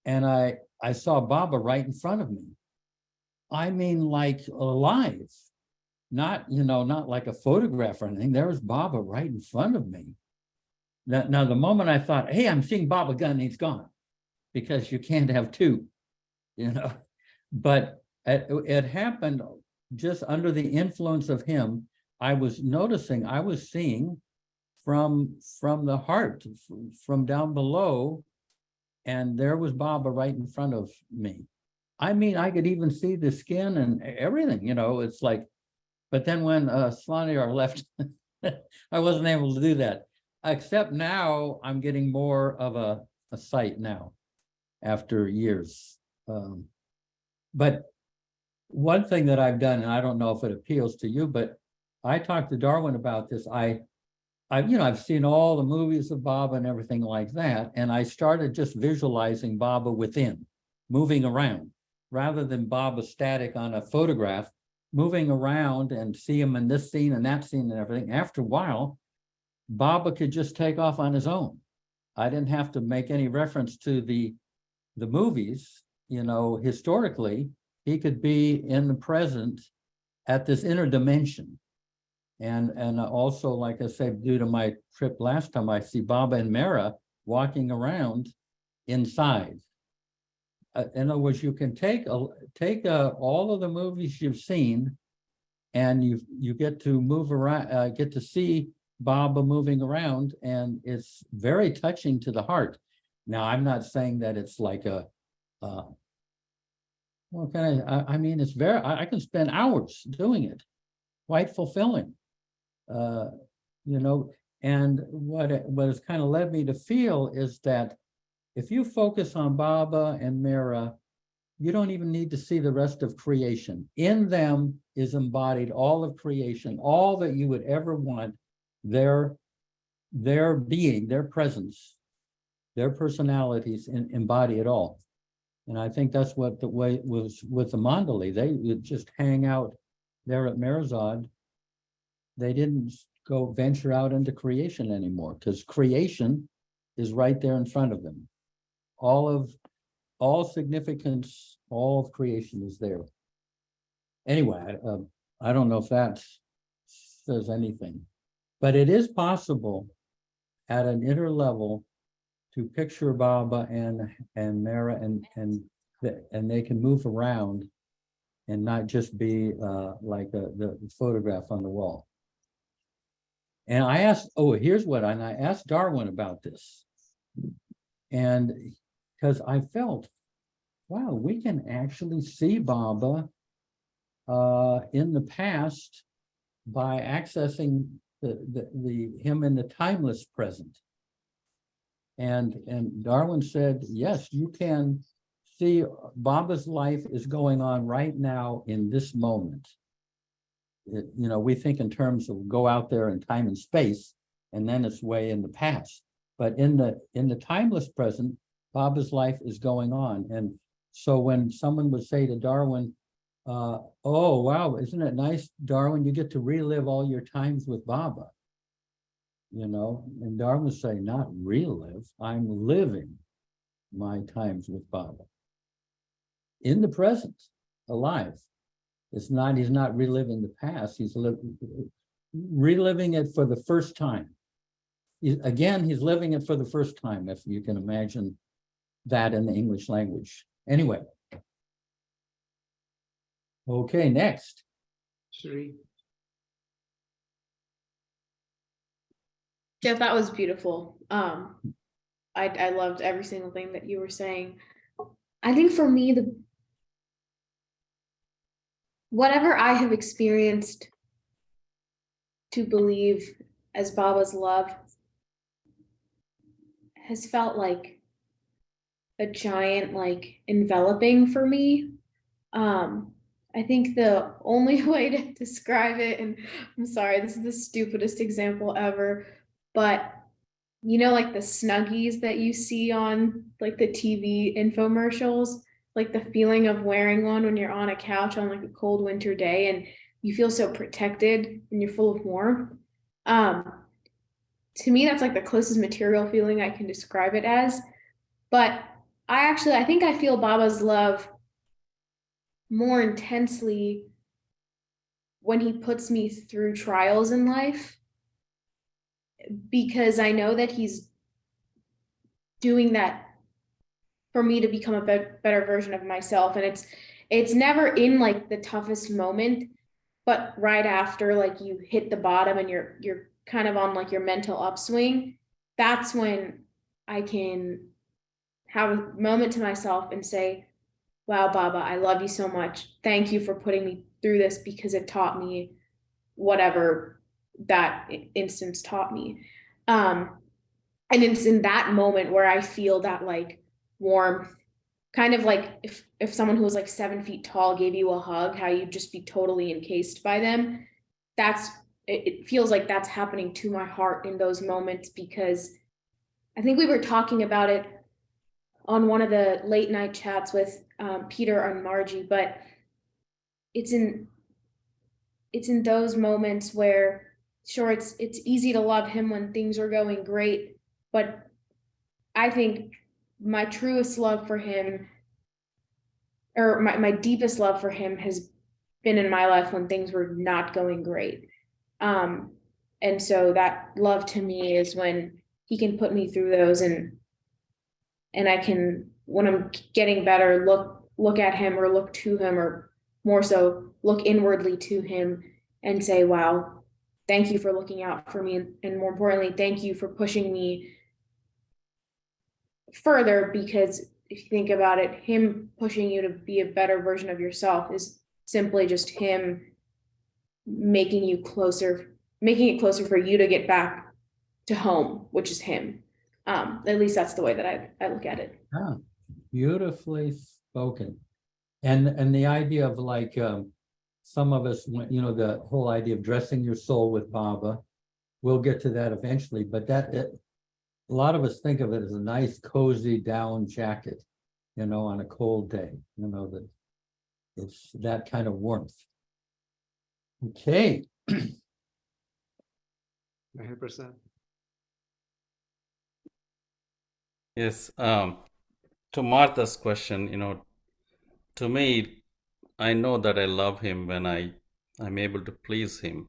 and I saw Baba right in front of me. I mean, like alive. Not like a photograph or anything. There was Baba right in front of me. Now the moment I thought, hey, I'm seeing Baba again, he's gone, because you can't have two, But it happened just under the influence of him. I was seeing from the heart, from down below, and there was Baba right in front of me. I mean, I could even see the skin and everything, it's like. But then when Slandar left, I wasn't able to do that. Except now I'm getting more of a sight now after years. But one thing that I've done, and I don't know if it appeals to you, but I talked to Darwin about this. I've seen all the movies of Baba and everything like that, and I started just visualizing Baba within, moving around, rather than Baba static on a photograph. Moving around and see him in this scene and that scene and everything. After a while, Baba could just take off on his own. I didn't have to make any reference to the movies. Historically, he could be in the present at this inner dimension. And also, like I said, due to my trip last time, I see Baba and Mara walking around inside. In other words, you can take all of the movies you've seen, and you get to move around, get to see Baba moving around, and it's very touching to the heart. Now, I'm not saying that it's like I mean, it's I can spend hours doing it, quite fulfilling, and what has kind of led me to feel is that if you focus on Baba and Mara, you don't even need to see the rest of creation. In them is embodied all of creation, all that you would ever want, their being, their presence, their personalities embody it all. And I think that's what the way it was with the Mandali. They would just hang out there at Merzad. They didn't go venture out into creation anymore, because creation is right there in front of them. All significance, all of creation is there. Anyway, I don't know if that says anything, but it is possible at an inner level to picture Baba and Mara and they can move around and not just be like the photograph on the wall. And I asked, oh, here's what, and I asked Darwin about this. And because I felt, wow, we can actually see Baba in the past by accessing the him in the timeless present. And Darwin said, yes, you can see Baba's life is going on right now in this moment. You know, we think in terms of go out there in time and space, and then it's way in the past. But in the timeless present, Baba's life is going on. And so when someone would say to Darwin, oh, wow, isn't it nice, Darwin, you get to relive all your times with Baba. You know, and Darwin would say, not relive, I'm living my times with Baba. In the present, alive. It's not, he's not reliving the past, he's reliving it for the first time. He's living it for the first time, if you can imagine that in the English language. Anyway. Okay, next. Shri. Jeff, that was beautiful. I loved every single thing that you were saying. I think for me, whatever I have experienced to believe as Baba's love has felt like a giant like enveloping for me. I think the only way to describe it, and I'm sorry, this is the stupidest example ever, but you know, like the Snuggies that you see on like the TV infomercials, like the feeling of wearing one when you're on a couch on like a cold winter day and you feel so protected and you're full of warmth. To me, that's like the closest material feeling I can describe it as. But I think I feel Baba's love more intensely when he puts me through trials in life, because I know that he's doing that for me to become a better version of myself. And it's never in like the toughest moment, but right after like you hit the bottom and you're kind of on like your mental upswing, that's when I can have a moment to myself and say, wow, Baba, I love you so much. Thank you for putting me through this because it taught me whatever that instance taught me. And it's in that moment where I feel that like warmth, kind of like if someone who was like 7 feet tall gave you a hug, how you'd just be totally encased by them. It feels like that's happening to my heart in those moments, because I think we were talking about it on one of the late night chats with Peter and Margie, but it's in those moments where, sure, it's easy to love him when things are going great, but I think my truest love for him, or my deepest love for him, has been in my life when things were not going great. And so that love to me is when he can put me through those, and I can, when I'm getting better, look at him or look to him, or more so look inwardly to him and say, wow, thank you for looking out for me. And more importantly, thank you for pushing me further, because if you think about it, him pushing you to be a better version of yourself is simply just him making it closer for you to get back to home, which is him. At least that's the way that I look at it. Ah, beautifully spoken. And the idea of like some of us, you know, the whole idea of dressing your soul with Baba, we'll get to that eventually, but a lot of us think of it as a nice cozy down jacket, you know, on a cold day, you know, that it's that kind of warmth. Okay. Meher Prasad. Yes. To Martha's question, to me, I know that I love him when I'm able to please him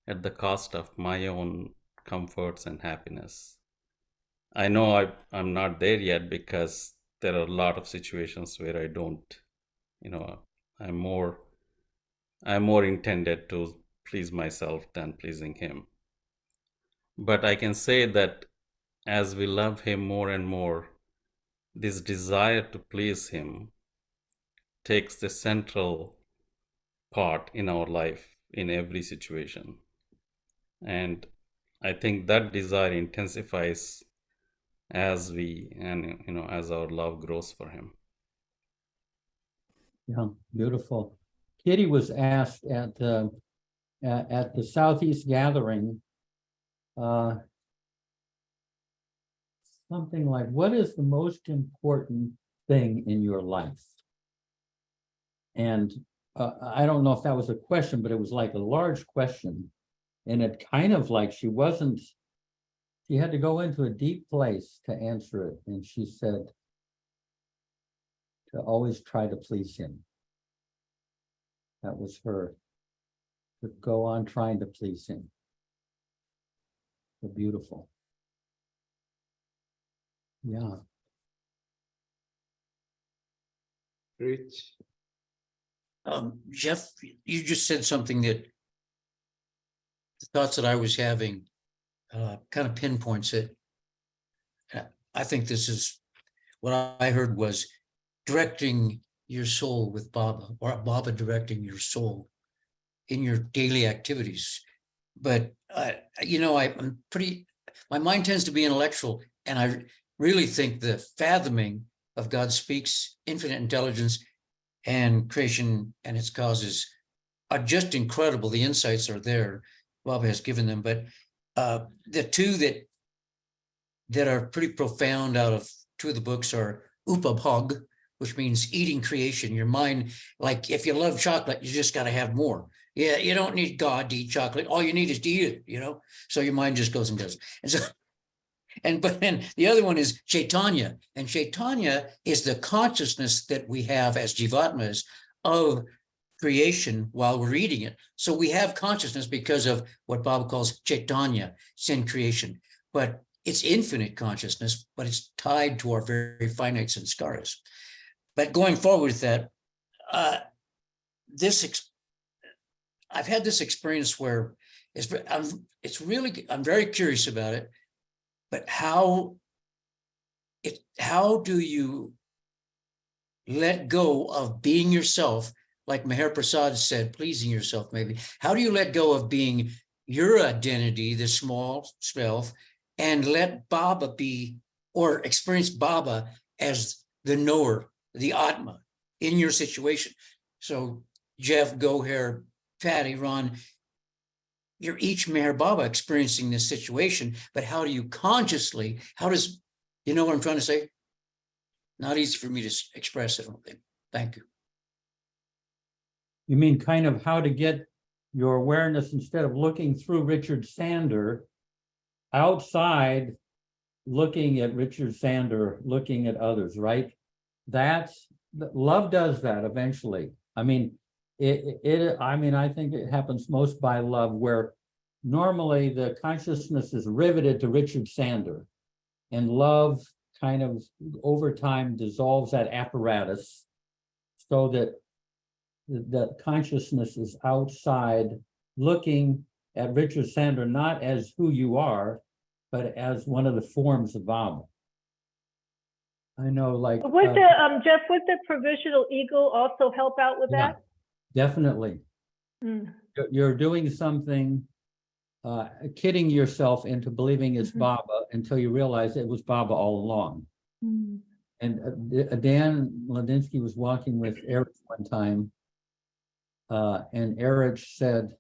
at the cost of my own comforts and happiness. I know I'm not there yet because there are a lot of situations where I don't, you know, I'm more I'm more intended to please myself than pleasing him. But I can say that as we love him more and more, this desire to please him takes the central part in our life in every situation. And I think that desire intensifies as our love grows for him. Yeah, beautiful. Kitty was asked at the Southeast gathering, something like, what is the most important thing in your life? And I don't know if that was a question, but it was like a large question. And it kind of like she had to go into a deep place to answer it. And she said to always try to please him. That was her, to go on trying to please him. So beautiful. Yeah. Rich. Jeff, you just said something that the thoughts that I was having kind of pinpoints it. I think this is what I heard was directing your soul with Baba, or Baba directing your soul in your daily activities. But I'm my mind tends to be intellectual, and I really think the fathoming of God speaks infinite intelligence and creation and its causes are just incredible. The insights are there. Baba has given them, but the two that are pretty profound out of two of the books are upabhog, which means eating creation. Your mind, like if you love chocolate, you just got to have more. Yeah, you don't need God to eat chocolate. All you need is to eat it, So your mind just goes and does it. But then the other one is Chaitanya. And Chaitanya is the consciousness that we have as Jivatmas of creation while we're eating it. So we have consciousness because of what Bob calls Chaitanya, sin creation. But it's infinite consciousness, but it's tied to our very finite sanskaras. But going forward with that, I've had this experience where I'm very curious about it, but how do you let go of being yourself, like Meher Prasad said, pleasing yourself maybe? How do you let go of being your identity, the small self, and let Baba be, or experience Baba as the knower, the Atma in your situation? So Jeff, Goher, Patty, Ron, you're each Meher Baba experiencing this situation, but how do you consciously, you know what I'm trying to say? Not easy for me to express it, I don't think. Thank you. You mean kind of how to get your awareness, instead of looking through Richard Sander, outside, looking at Richard Sander, looking at others, right? Love does that eventually. I mean, I think it happens most by love, where normally the consciousness is riveted to Richard Sander, and love kind of over time dissolves that apparatus so that the consciousness is outside, looking at Richard Sander not as who you are, but as one of the forms of Baba. I know, like would Jeff, would the provisional ego also help out with that? Definitely. You're doing something, kidding yourself into believing it's Baba until you realize it was Baba all along. And Dan Ladinsky was walking with Eric one time, and Eric said,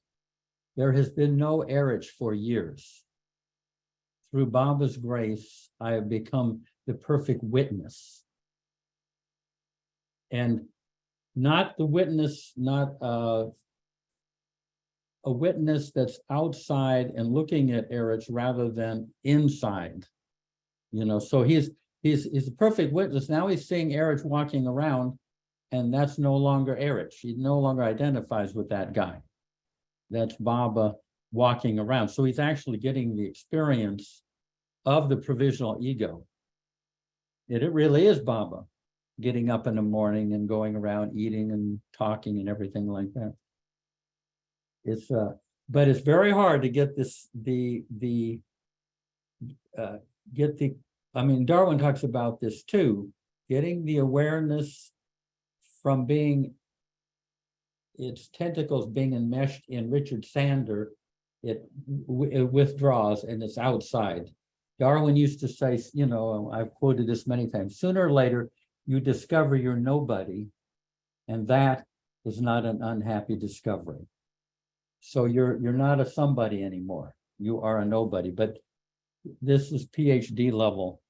there has been no Eric for years. Through Baba's grace, I have become the perfect witness. And not the witness, not a witness that's outside and looking at Eric rather than inside. So he's a perfect witness. Now he's seeing Erich walking around, and that's no longer Erich. He no longer identifies with that guy. That's Baba walking around. So he's actually getting the experience of the provisional ego. It really is Baba getting up in the morning and going around eating and talking and everything like that. It's but it's very hard to get this I mean, Darwin talks about this too, getting the awareness from being its tentacles being enmeshed in Richard Sander, it withdraws and it's outside. Darwin used to say, you know, I've quoted this many times, sooner or later, you discover you're nobody, and that is not an unhappy discovery. So you're not a somebody anymore. You are a nobody, but this is PhD level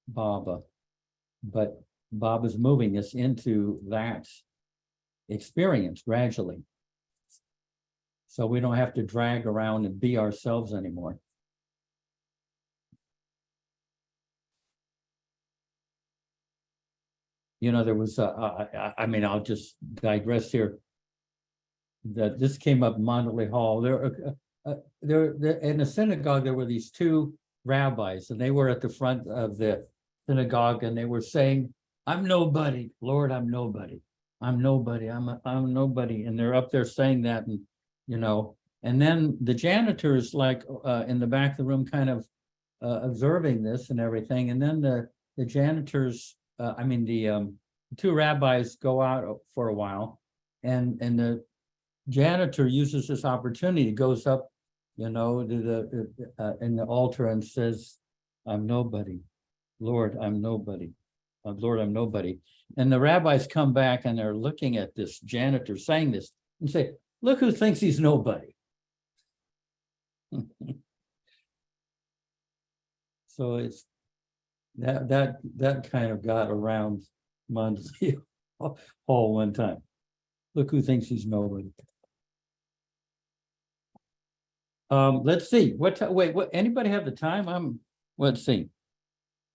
Baba, but Baba's moving us into that experience gradually. So we don't have to drag around and be ourselves anymore. You know, there was, I mean, I'll just digress here. That this came up in Mondeley Hall. There in the synagogue, there were these two rabbis, and they were at the front of the synagogue, and they were saying, "I'm nobody, Lord, I'm nobody. I'm nobody. I'm nobody." And they're up there saying that, and you know, and then the janitors, like in the back of the room, kind of observing this and everything, and then the janitors. The two rabbis go out for a while, and the janitor uses this opportunity, goes up, you know, to the in the altar and says, "I'm nobody, Lord, I'm nobody, Lord, I'm nobody." And the rabbis come back and they're looking at this janitor saying this and say, "Look who thinks he's nobody." So it's that kind of got around Mondeley Hall one time. Look who thinks he's nobody. Let's see. Wait, anybody have the time? Let's see.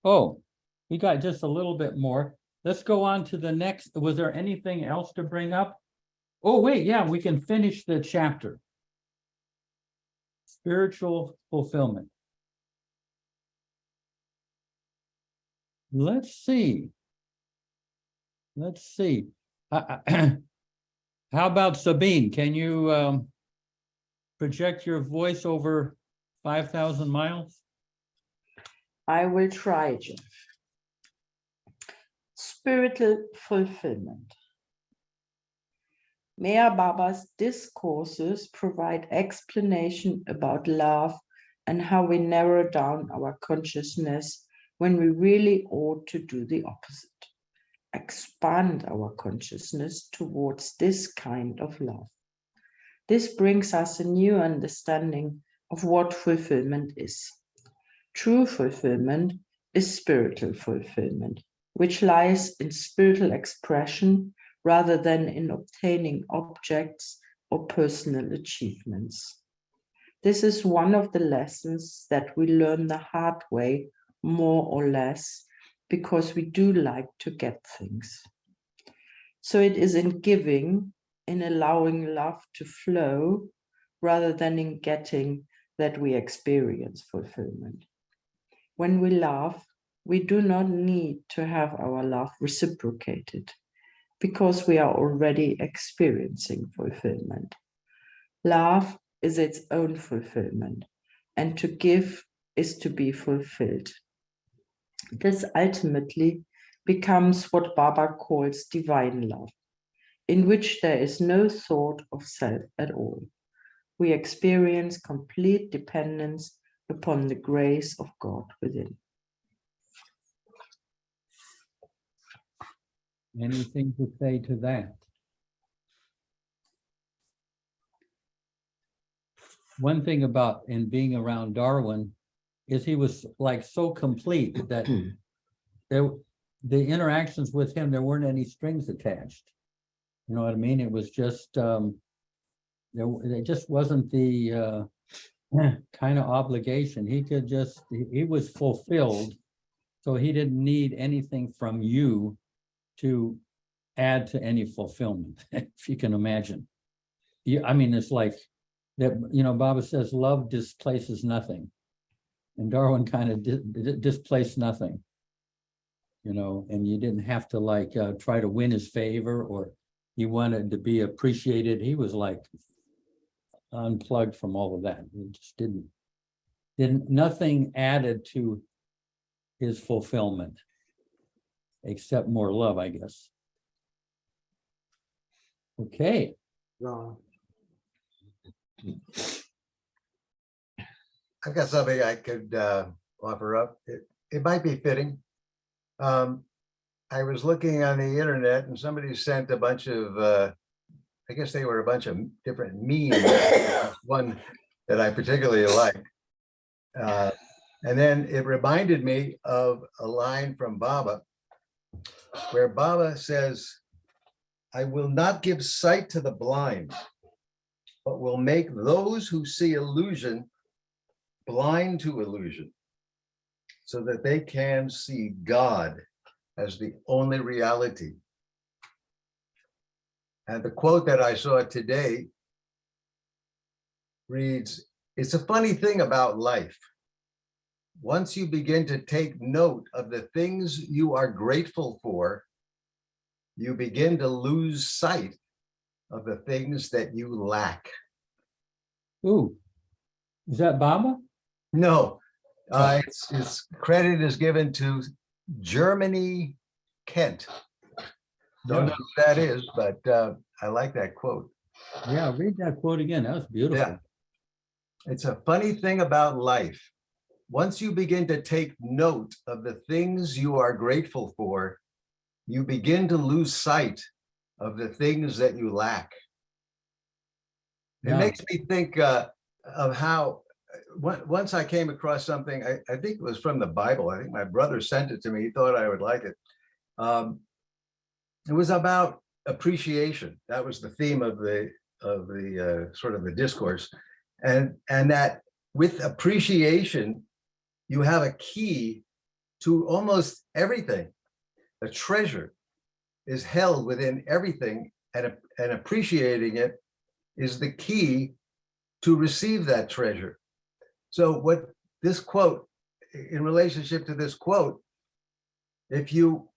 Oh, we got just a little bit more. Let's go on to the next. Was there anything else to bring up? Oh, wait, yeah, we can finish the chapter. Spiritual fulfillment. Let's see. Let's see. How about Sabine? Can you project your voice over 5,000 miles? I will try, Jeff. Spiritual fulfillment. Meher Baba's discourses provide explanation about love and how we narrow down our consciousness when we really ought to do the opposite. Expand our consciousness towards this kind of love. This brings us a new understanding of what fulfillment is. True fulfillment is spiritual fulfillment, which lies in spiritual expression rather than in obtaining objects or personal achievements. This is one of the lessons that we learn the hard way, more or less, because we do like to get things. So it is in giving, in allowing love to flow, rather than in getting, that we experience fulfillment. When we love, we do not need to have our love reciprocated, because we are already experiencing fulfillment. Love is its own fulfillment, and to give is to be fulfilled. This ultimately becomes what Baba calls divine love, in which there is no thought of self at all. We experience complete dependence upon the grace of God within. Anything to say to that? One thing about in being around Darwin is he was like so complete that the interactions with him, there weren't any strings attached. You know what I mean? It was just it just wasn't the kind of obligation. He could just he was fulfilled So he didn't need anything from you to add to any fulfillment, if you can imagine. I mean, it's like that, Baba says love displaces nothing. And Darwin kind of displaced nothing, and you didn't have to like try to win his favor, or he wanted to be appreciated. He was like unplugged from all of that. He just didn't nothing added to his fulfillment except more love, I guess. Okay. Ron. I've got something I could offer up. It might be fitting. I was looking on the internet and somebody sent a bunch of, I guess they were a bunch of different memes, one that I particularly like. And then it reminded me of a line from Baba, where Baba says, "I will not give sight to the blind, but will make those who see illusion blind to illusion, so that they can see God as the only reality." And the quote that I saw today reads, "It's a funny thing about life. Once you begin to take note of the things you are grateful for, you begin to lose sight of the things that you lack." Ooh, is that Baba? No, its credit is given to Germany Kent. Don't know who that is, but I like that quote. Yeah, read that quote again. That was beautiful. Yeah. It's a funny thing about life. Once you begin to take note of the things you are grateful for, you begin to lose sight of the things that you lack. It makes me think of how, once I came across something, I think it was from the Bible. I think my brother sent it to me. He thought I would like it. It was about appreciation. That was the theme of the sort of the discourse, and that with appreciation, you have a key to almost everything. A treasure is held within everything, and appreciating it is the key to receive that treasure. So what this quote, in relationship to this quote, if you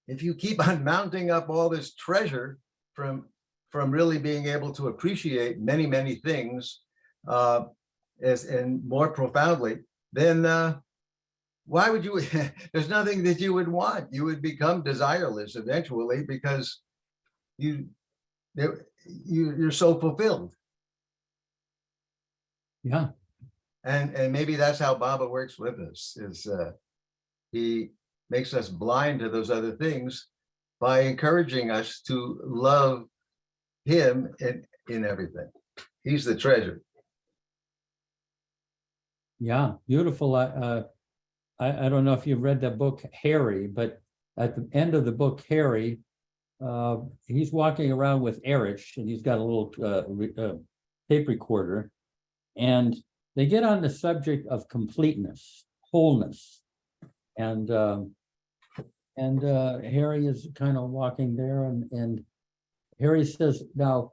keep on mounting up all this treasure from really being able to appreciate many, many things and more profoundly, then why would you, there's nothing that you would want. You would become desireless eventually because you're so fulfilled. Yeah. And maybe that's how Baba works with us, is he makes us blind to those other things by encouraging us to love him in everything. He's the treasure. Yeah, beautiful. I don't know if you've read the book Harry, but at the end of the book Harry, he's walking around with Erich, and he's got a little tape recorder, and they get on the subject of completeness, wholeness, and Harry is kind of walking there, and Harry says, "Now,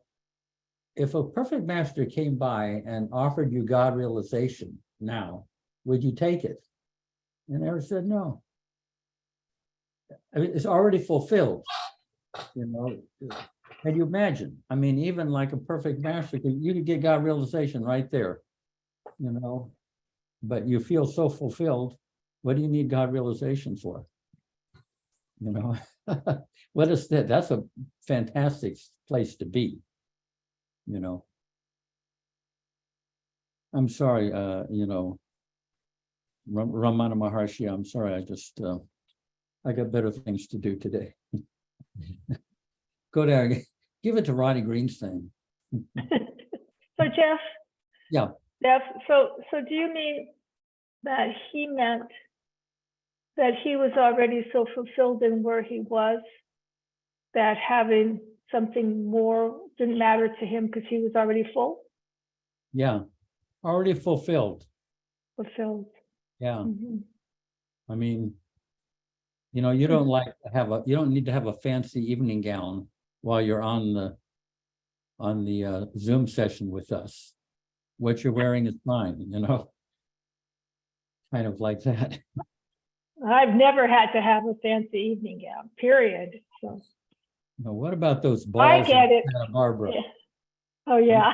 if a perfect master came by and offered you God realization now, would you take it?" And Erich said, "No. I mean, it's already fulfilled. Can you imagine? I mean, even like a perfect master, you could get God realization right there, but you feel so fulfilled. What do you need God realization for? What is that? That's a fantastic place to be, I'm sorry, Ramana Maharshi, I'm sorry, I got better things to do today. Go there, give it to Ronnie Greenstein. So Jeff? Yeah. Jeff, so do you mean that he meant that he was already so fulfilled in where he was, that having something more didn't matter to him because he was already full? Yeah, already fulfilled. Fulfilled. Yeah. Mm-hmm. I mean, you know, you don't like to have you don't need to have a fancy evening gown while you're on the Zoom session with us. What you're wearing is fine, you know, kind of like that. I've never had to have a fancy evening gown, period. So Now, what about those I balls in get it. Santa Barbara? Yeah. Oh, yeah.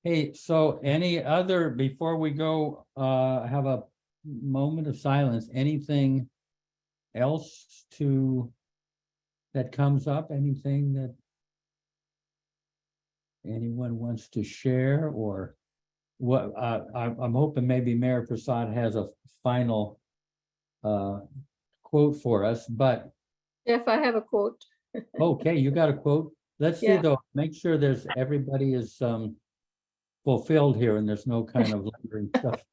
Hey, so any other, before we go, have a moment of silence, anything else that comes up, anything that anyone wants to share, or what, I'm hoping maybe Mayor Prasad has a final quote for us, but Jeff, I have a quote. okay, you got a quote. Let's see Yeah. though, make sure everybody is fulfilled here and there's no kind of lingering stuff.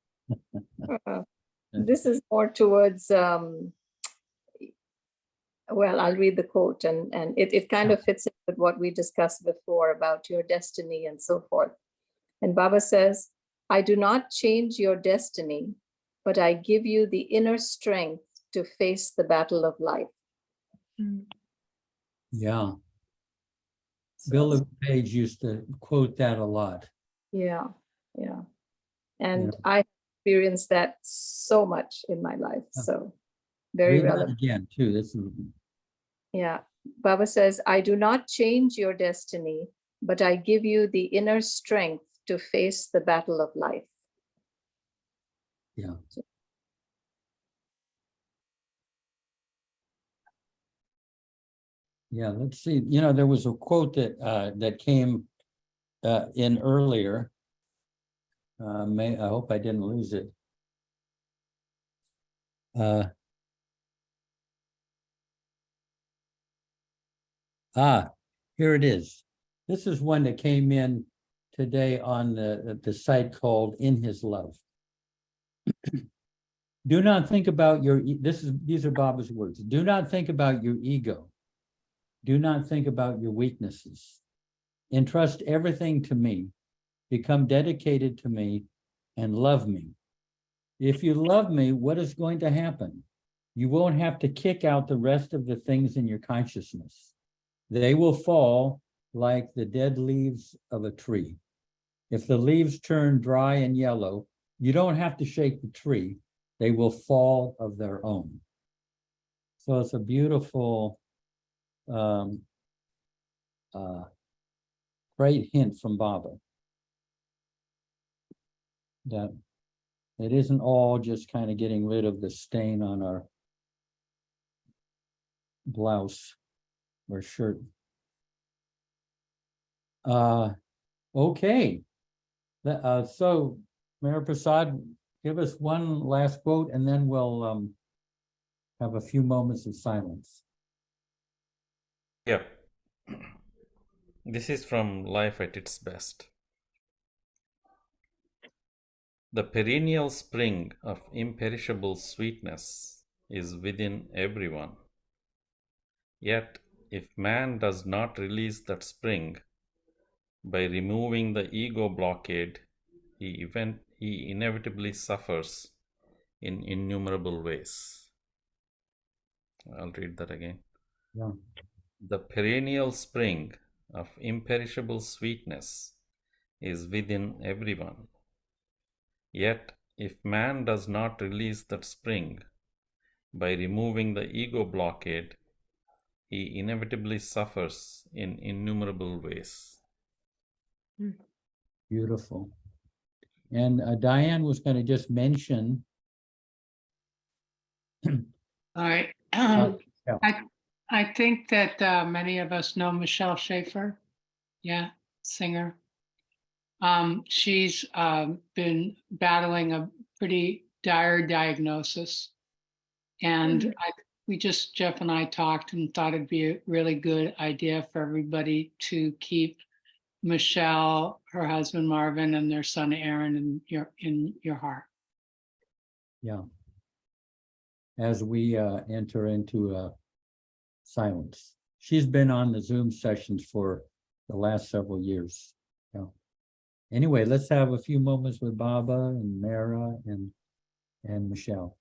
This is more towards, well, I'll read the quote, and it kind of fits in with what we discussed before about your destiny and so forth. And Baba says, I do not change your destiny, but I give you the inner strength to face the battle of life. Yeah. Bill LePage used to quote that a lot. Yeah, yeah. And Yeah. I experienced that so much in my life. So very Read that relevant. again too. This is Yeah. Baba says, I do not change your destiny, but I give you the inner strength to face the battle of life. yeah. Yeah, let's see. You know, there was a quote that came in earlier. I hope I didn't lose it. Here it is. This is one that came in today on the site called In His Love. Do not think about these are Baba's words. Do not think about your ego. Do not think about your weaknesses. Entrust everything to me. Become dedicated to me and love me. If you love me, what is going to happen? You won't have to kick out the rest of the things in your consciousness. They will fall like the dead leaves of a tree. If the leaves turn dry and yellow, you don't have to shake the tree. They will fall of their own. So it's a beautiful, great hint from Baba that it isn't all just kind of getting rid of the stain on our blouse or shirt. Okay. So Mayor Prasad, give us one last quote and then we'll have a few moments of silence. Yeah. This is from Life at its Best. The perennial spring of imperishable sweetness is within everyone. Yet, if man does not release that spring by removing the ego blockade, he inevitably suffers in innumerable ways. I'll read that again. Yeah. The perennial spring of imperishable sweetness is within everyone. Yet, if man does not release that spring by removing the ego blockade, he inevitably suffers in innumerable ways. Beautiful. And Diane was going to just mention. All right. Yeah. I think that many of us know Michelle Schaefer. Yeah, singer. She's been battling a pretty dire diagnosis. And Jeff and I talked and thought it'd be a really good idea for everybody to keep Michelle, her husband Marvin, and their son Aaron in your heart. Yeah. As we enter into silence. She's been on the Zoom sessions for the last several years. Yeah. Anyway, let's have a few moments with Baba and Mara and and Michelle.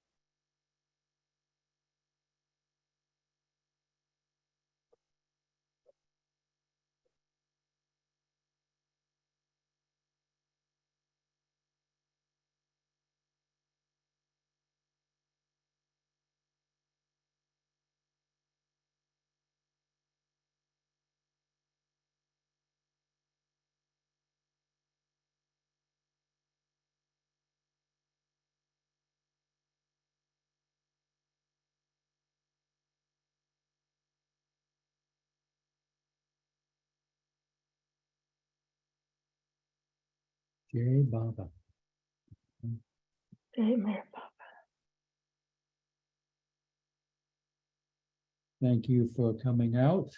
Jai Baba. Amen. Thank you for coming out.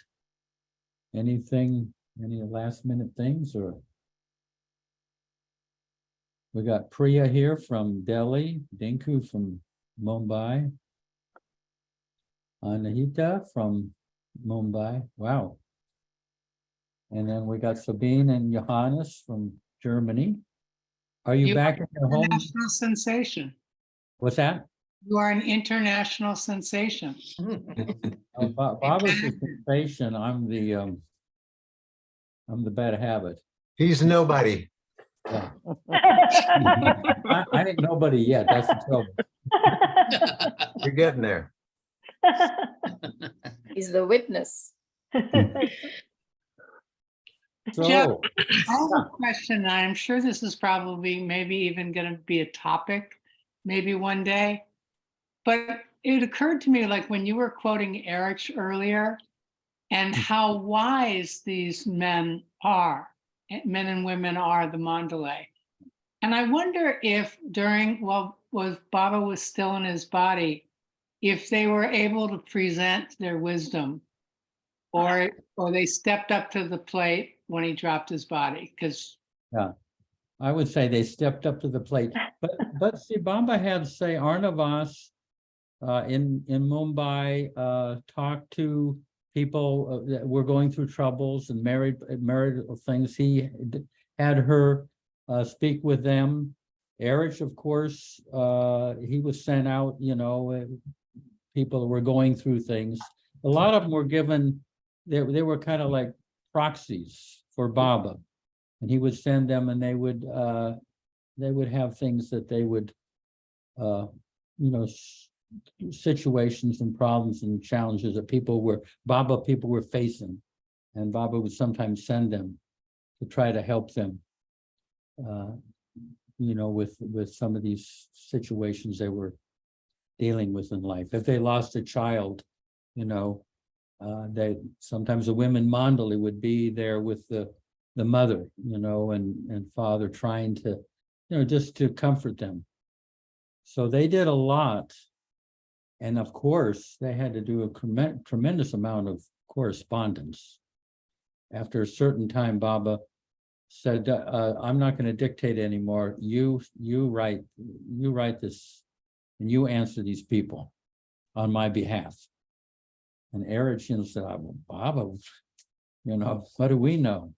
Anything, any last minute things or? We got Priya here from Delhi, Dinku from Mumbai, Anahita from Mumbai. Wow. And then we got Sabine and Johannes from Germany. Are you back in your home? International sensation. What's that? You are an international sensation. Baba's the sensation. I'm the bad habit. He's nobody. Yeah. I ain't nobody yet. That's the trouble. You're getting there. He's the witness. So, Jeff, I have a question. I'm sure this is probably maybe even going to be a topic maybe one day. But it occurred to me, like when you were quoting Erich earlier, and how wise these men are, men and women are, the Mandalay. And I wonder if during, well, Baba was still in his body, if they were able to present their wisdom, or they stepped up to the plate when he dropped his body, because yeah, I would say they stepped up to the plate. But see, Baba had, say, Arnavas in Mumbai talked to people that were going through troubles and married things. He had her speak with them. Erich, of course, he was sent out, you know, people were going through things. A lot of them were given, they were kind of like proxies for Baba. And he would send them and they would have things that they would, you know, situations and problems and challenges that Baba people were facing. And Baba would sometimes send them to try to help them, you know, with some of these situations they were dealing with in life. If they lost a child, you know, sometimes the women mandali would be there with the mother, you know, and father, trying to, you know, just to comfort them. So they did a lot. And of course, they had to do a tremendous amount of correspondence. After a certain time, Baba said, I'm not going to dictate anymore. You write this and you answer these people on my behalf. And Erich said, well, Baba, you know, what do we know?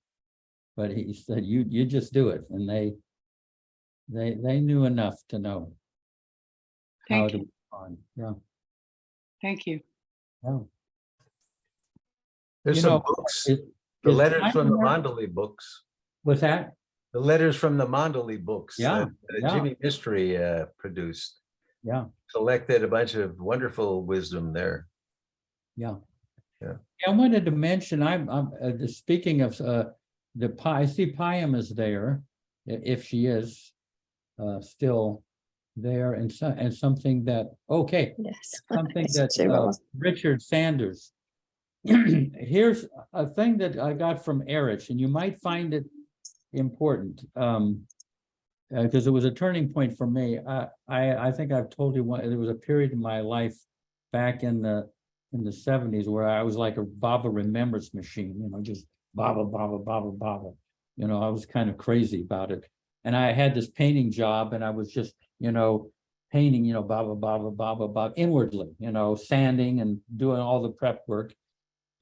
But he said, you just do it. And they knew enough to know how to respond. Yeah. Thank you. Yeah. There's You some know, books, the letters from the Mandali books. What's that? The letters from the Mandali books Yeah, that yeah. Jimmy Mystery produced. Yeah. Collected a bunch of wonderful wisdom there. Yeah. Yeah. I wanted to mention, I'm speaking of I see Payam is there, if she is still there, and something that, okay, Yes. something that Richard Sanders. Here's a thing that I got from Erich, and you might find it important, because it was a turning point for me. I think I've told you there was a period in my life back in the 70s where I was like a Baba remembrance machine, you know, just Baba, Baba, Baba, Baba. You know, I was kind of crazy about it. And I had this painting job and I was just, you know, painting, you know, Baba, Baba, Baba, Baba, inwardly, you know, sanding and doing all the prep work.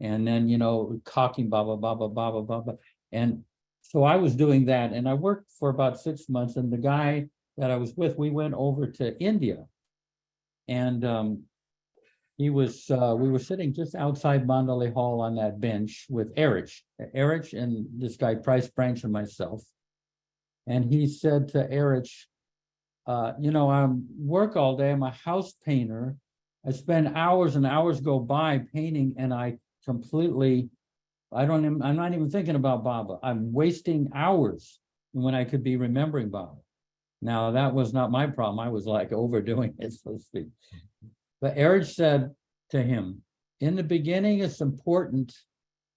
And then, you know, caulking Baba, Baba, Baba, Baba. And so I was doing that and I worked for about 6 months, and the guy that I was with, we went over to India. And we were sitting just outside Mandalay Hall on that bench with Erich and this guy, Price Branch, and myself. And he said to Erich, you know, I work all day, I'm a house painter. I spend hours and hours go by painting, and I'm not even thinking about Baba. I'm wasting hours when I could be remembering Baba. Now, that was not my problem. I was like overdoing it, so to speak. But Erich said to him, in the beginning, it's important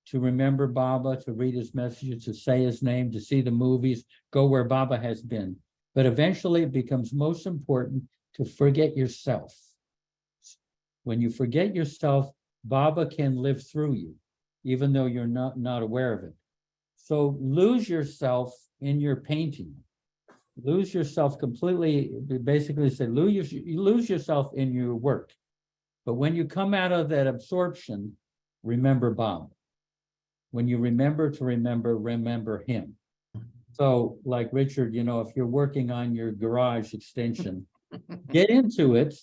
to remember Baba, to read his messages, to say his name, to see the movies, go where Baba has been. But eventually it becomes most important to forget yourself. When you forget yourself, Baba can live through you, even though you're not aware of it. So lose yourself in your painting. Lose yourself completely, basically say, lose yourself in your work. But when you come out of that absorption, remember Baba. When you remember to remember him. So like Richard, you know, if you're working on your garage extension, get into it.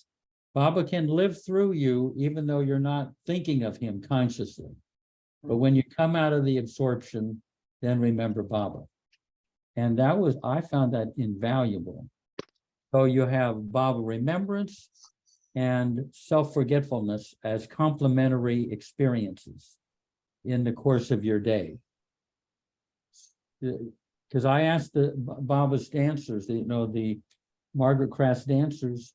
Baba can live through you, even though you're not thinking of him consciously. But when you come out of the absorption, then remember Baba. And I found that invaluable. So you have Baba remembrance and self-forgetfulness as complementary experiences in the course of your day. Because I asked the Baba's dancers, you know, the Margaret Crass dancers,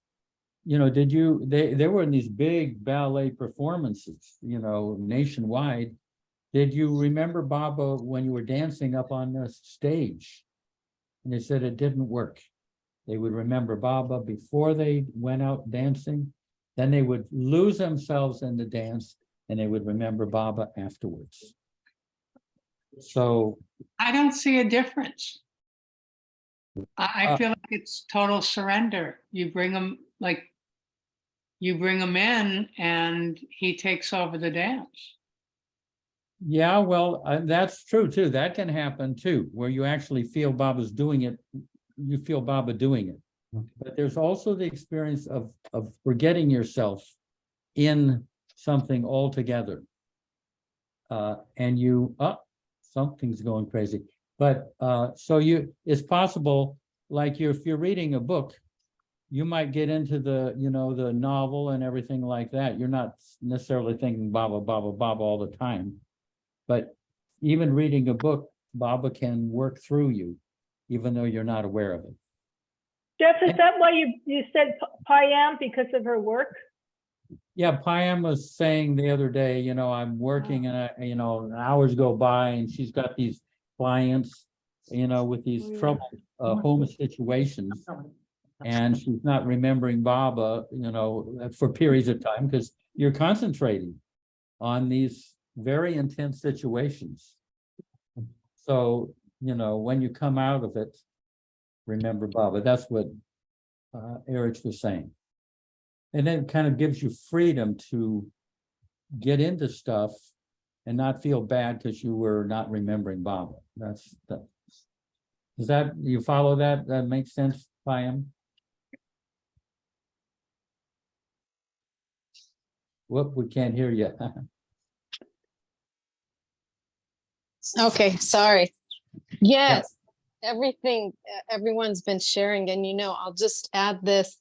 you know, they were in these big ballet performances, you know, nationwide. Did you remember Baba when you were dancing up on the stage? And they said it didn't work. They would remember Baba before they went out dancing. Then they would lose themselves in the dance, and they would remember Baba afterwards. So I don't see a difference. I feel like it's total surrender. You bring him in and he takes over the dance. yeah, well, that's true too. That can happen too, where you actually feel Baba's doing it. You feel Baba doing it. But there's also the experience of forgetting yourself in something altogether. And something's going crazy. But so it's possible, like if you're reading a book, you might get into the novel and everything like that. You're not necessarily thinking Baba, Baba, Baba all the time. But even reading a book, Baba can work through you, even though you're not aware of it. Jeff, is that why you said Payam, because of her work? Yeah, Payam was saying the other day, you know, I'm working and hours go by, and she's got these clients, you know, with these troubled home situations, and she's not remembering Baba, you know, for periods of time, because you're concentrating on these very intense situations. So, you know, when you come out of it, remember Baba. That's what Erich was saying. And then it kind of gives you freedom to get into stuff and not feel bad because you were not remembering Baba. Does that, you follow that? That makes sense, Payam? Whoop, we can't hear you. Okay, sorry. Yes, everyone's been sharing, and I'll just add this.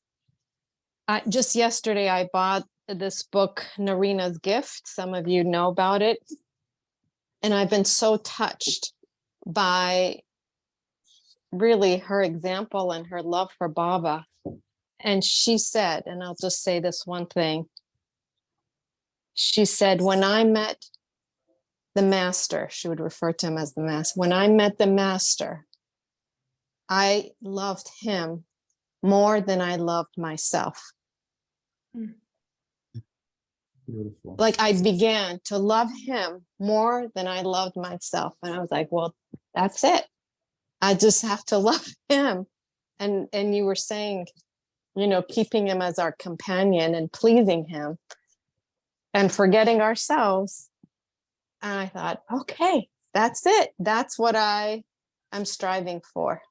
Just yesterday, I bought this book, Narina's Gift. Some of you know about it. And I've been so touched by really her example and her love for Baba. And she said, and I'll just say this one thing. She said, when I met the master, she would refer to him as the master. When I met the master, I loved him more than I loved myself. Beautiful. Like I began to love him more than I loved myself. And I was like, well, that's it. I just have to love him. And you were saying, keeping him as our companion and pleasing him and forgetting ourselves. And I thought, okay, that's it. That's what I'm striving for.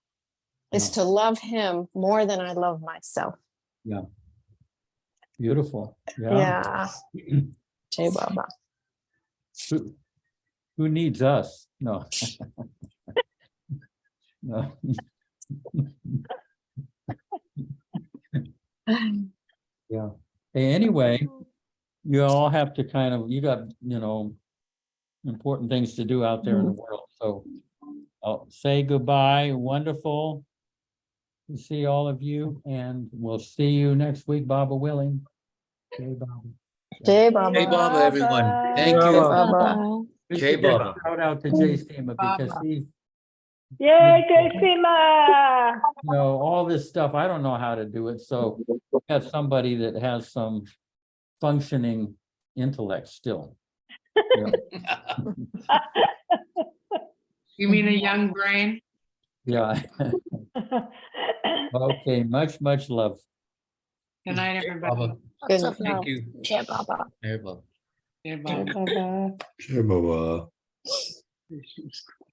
is to love him more than I love myself. Yeah. Beautiful. Yeah. Yeah. Jai Baba. Who needs us? No. No. Yeah. Hey, anyway, you all have to kind of, you got, important things to do out there in the world. So I'll say goodbye. Wonderful to see all of you, and we'll see you next week, Baba willing. Jai Baba. Jai Baba. Hey, Baba, everyone. Thank Baba. you. Baba. We Jai should give a Baba. shout out to Jay Sema because he, Yay, Josima! all this stuff, I don't know how to do it. So have somebody that has some functioning intellect still. Yeah. You mean a young brain? Yeah. Okay, much love. Good night, everybody. Baba. Good Thank night. you. Jai Baba. Hey, Baba. Yeah, Bye bye. bye. Baba. Bye.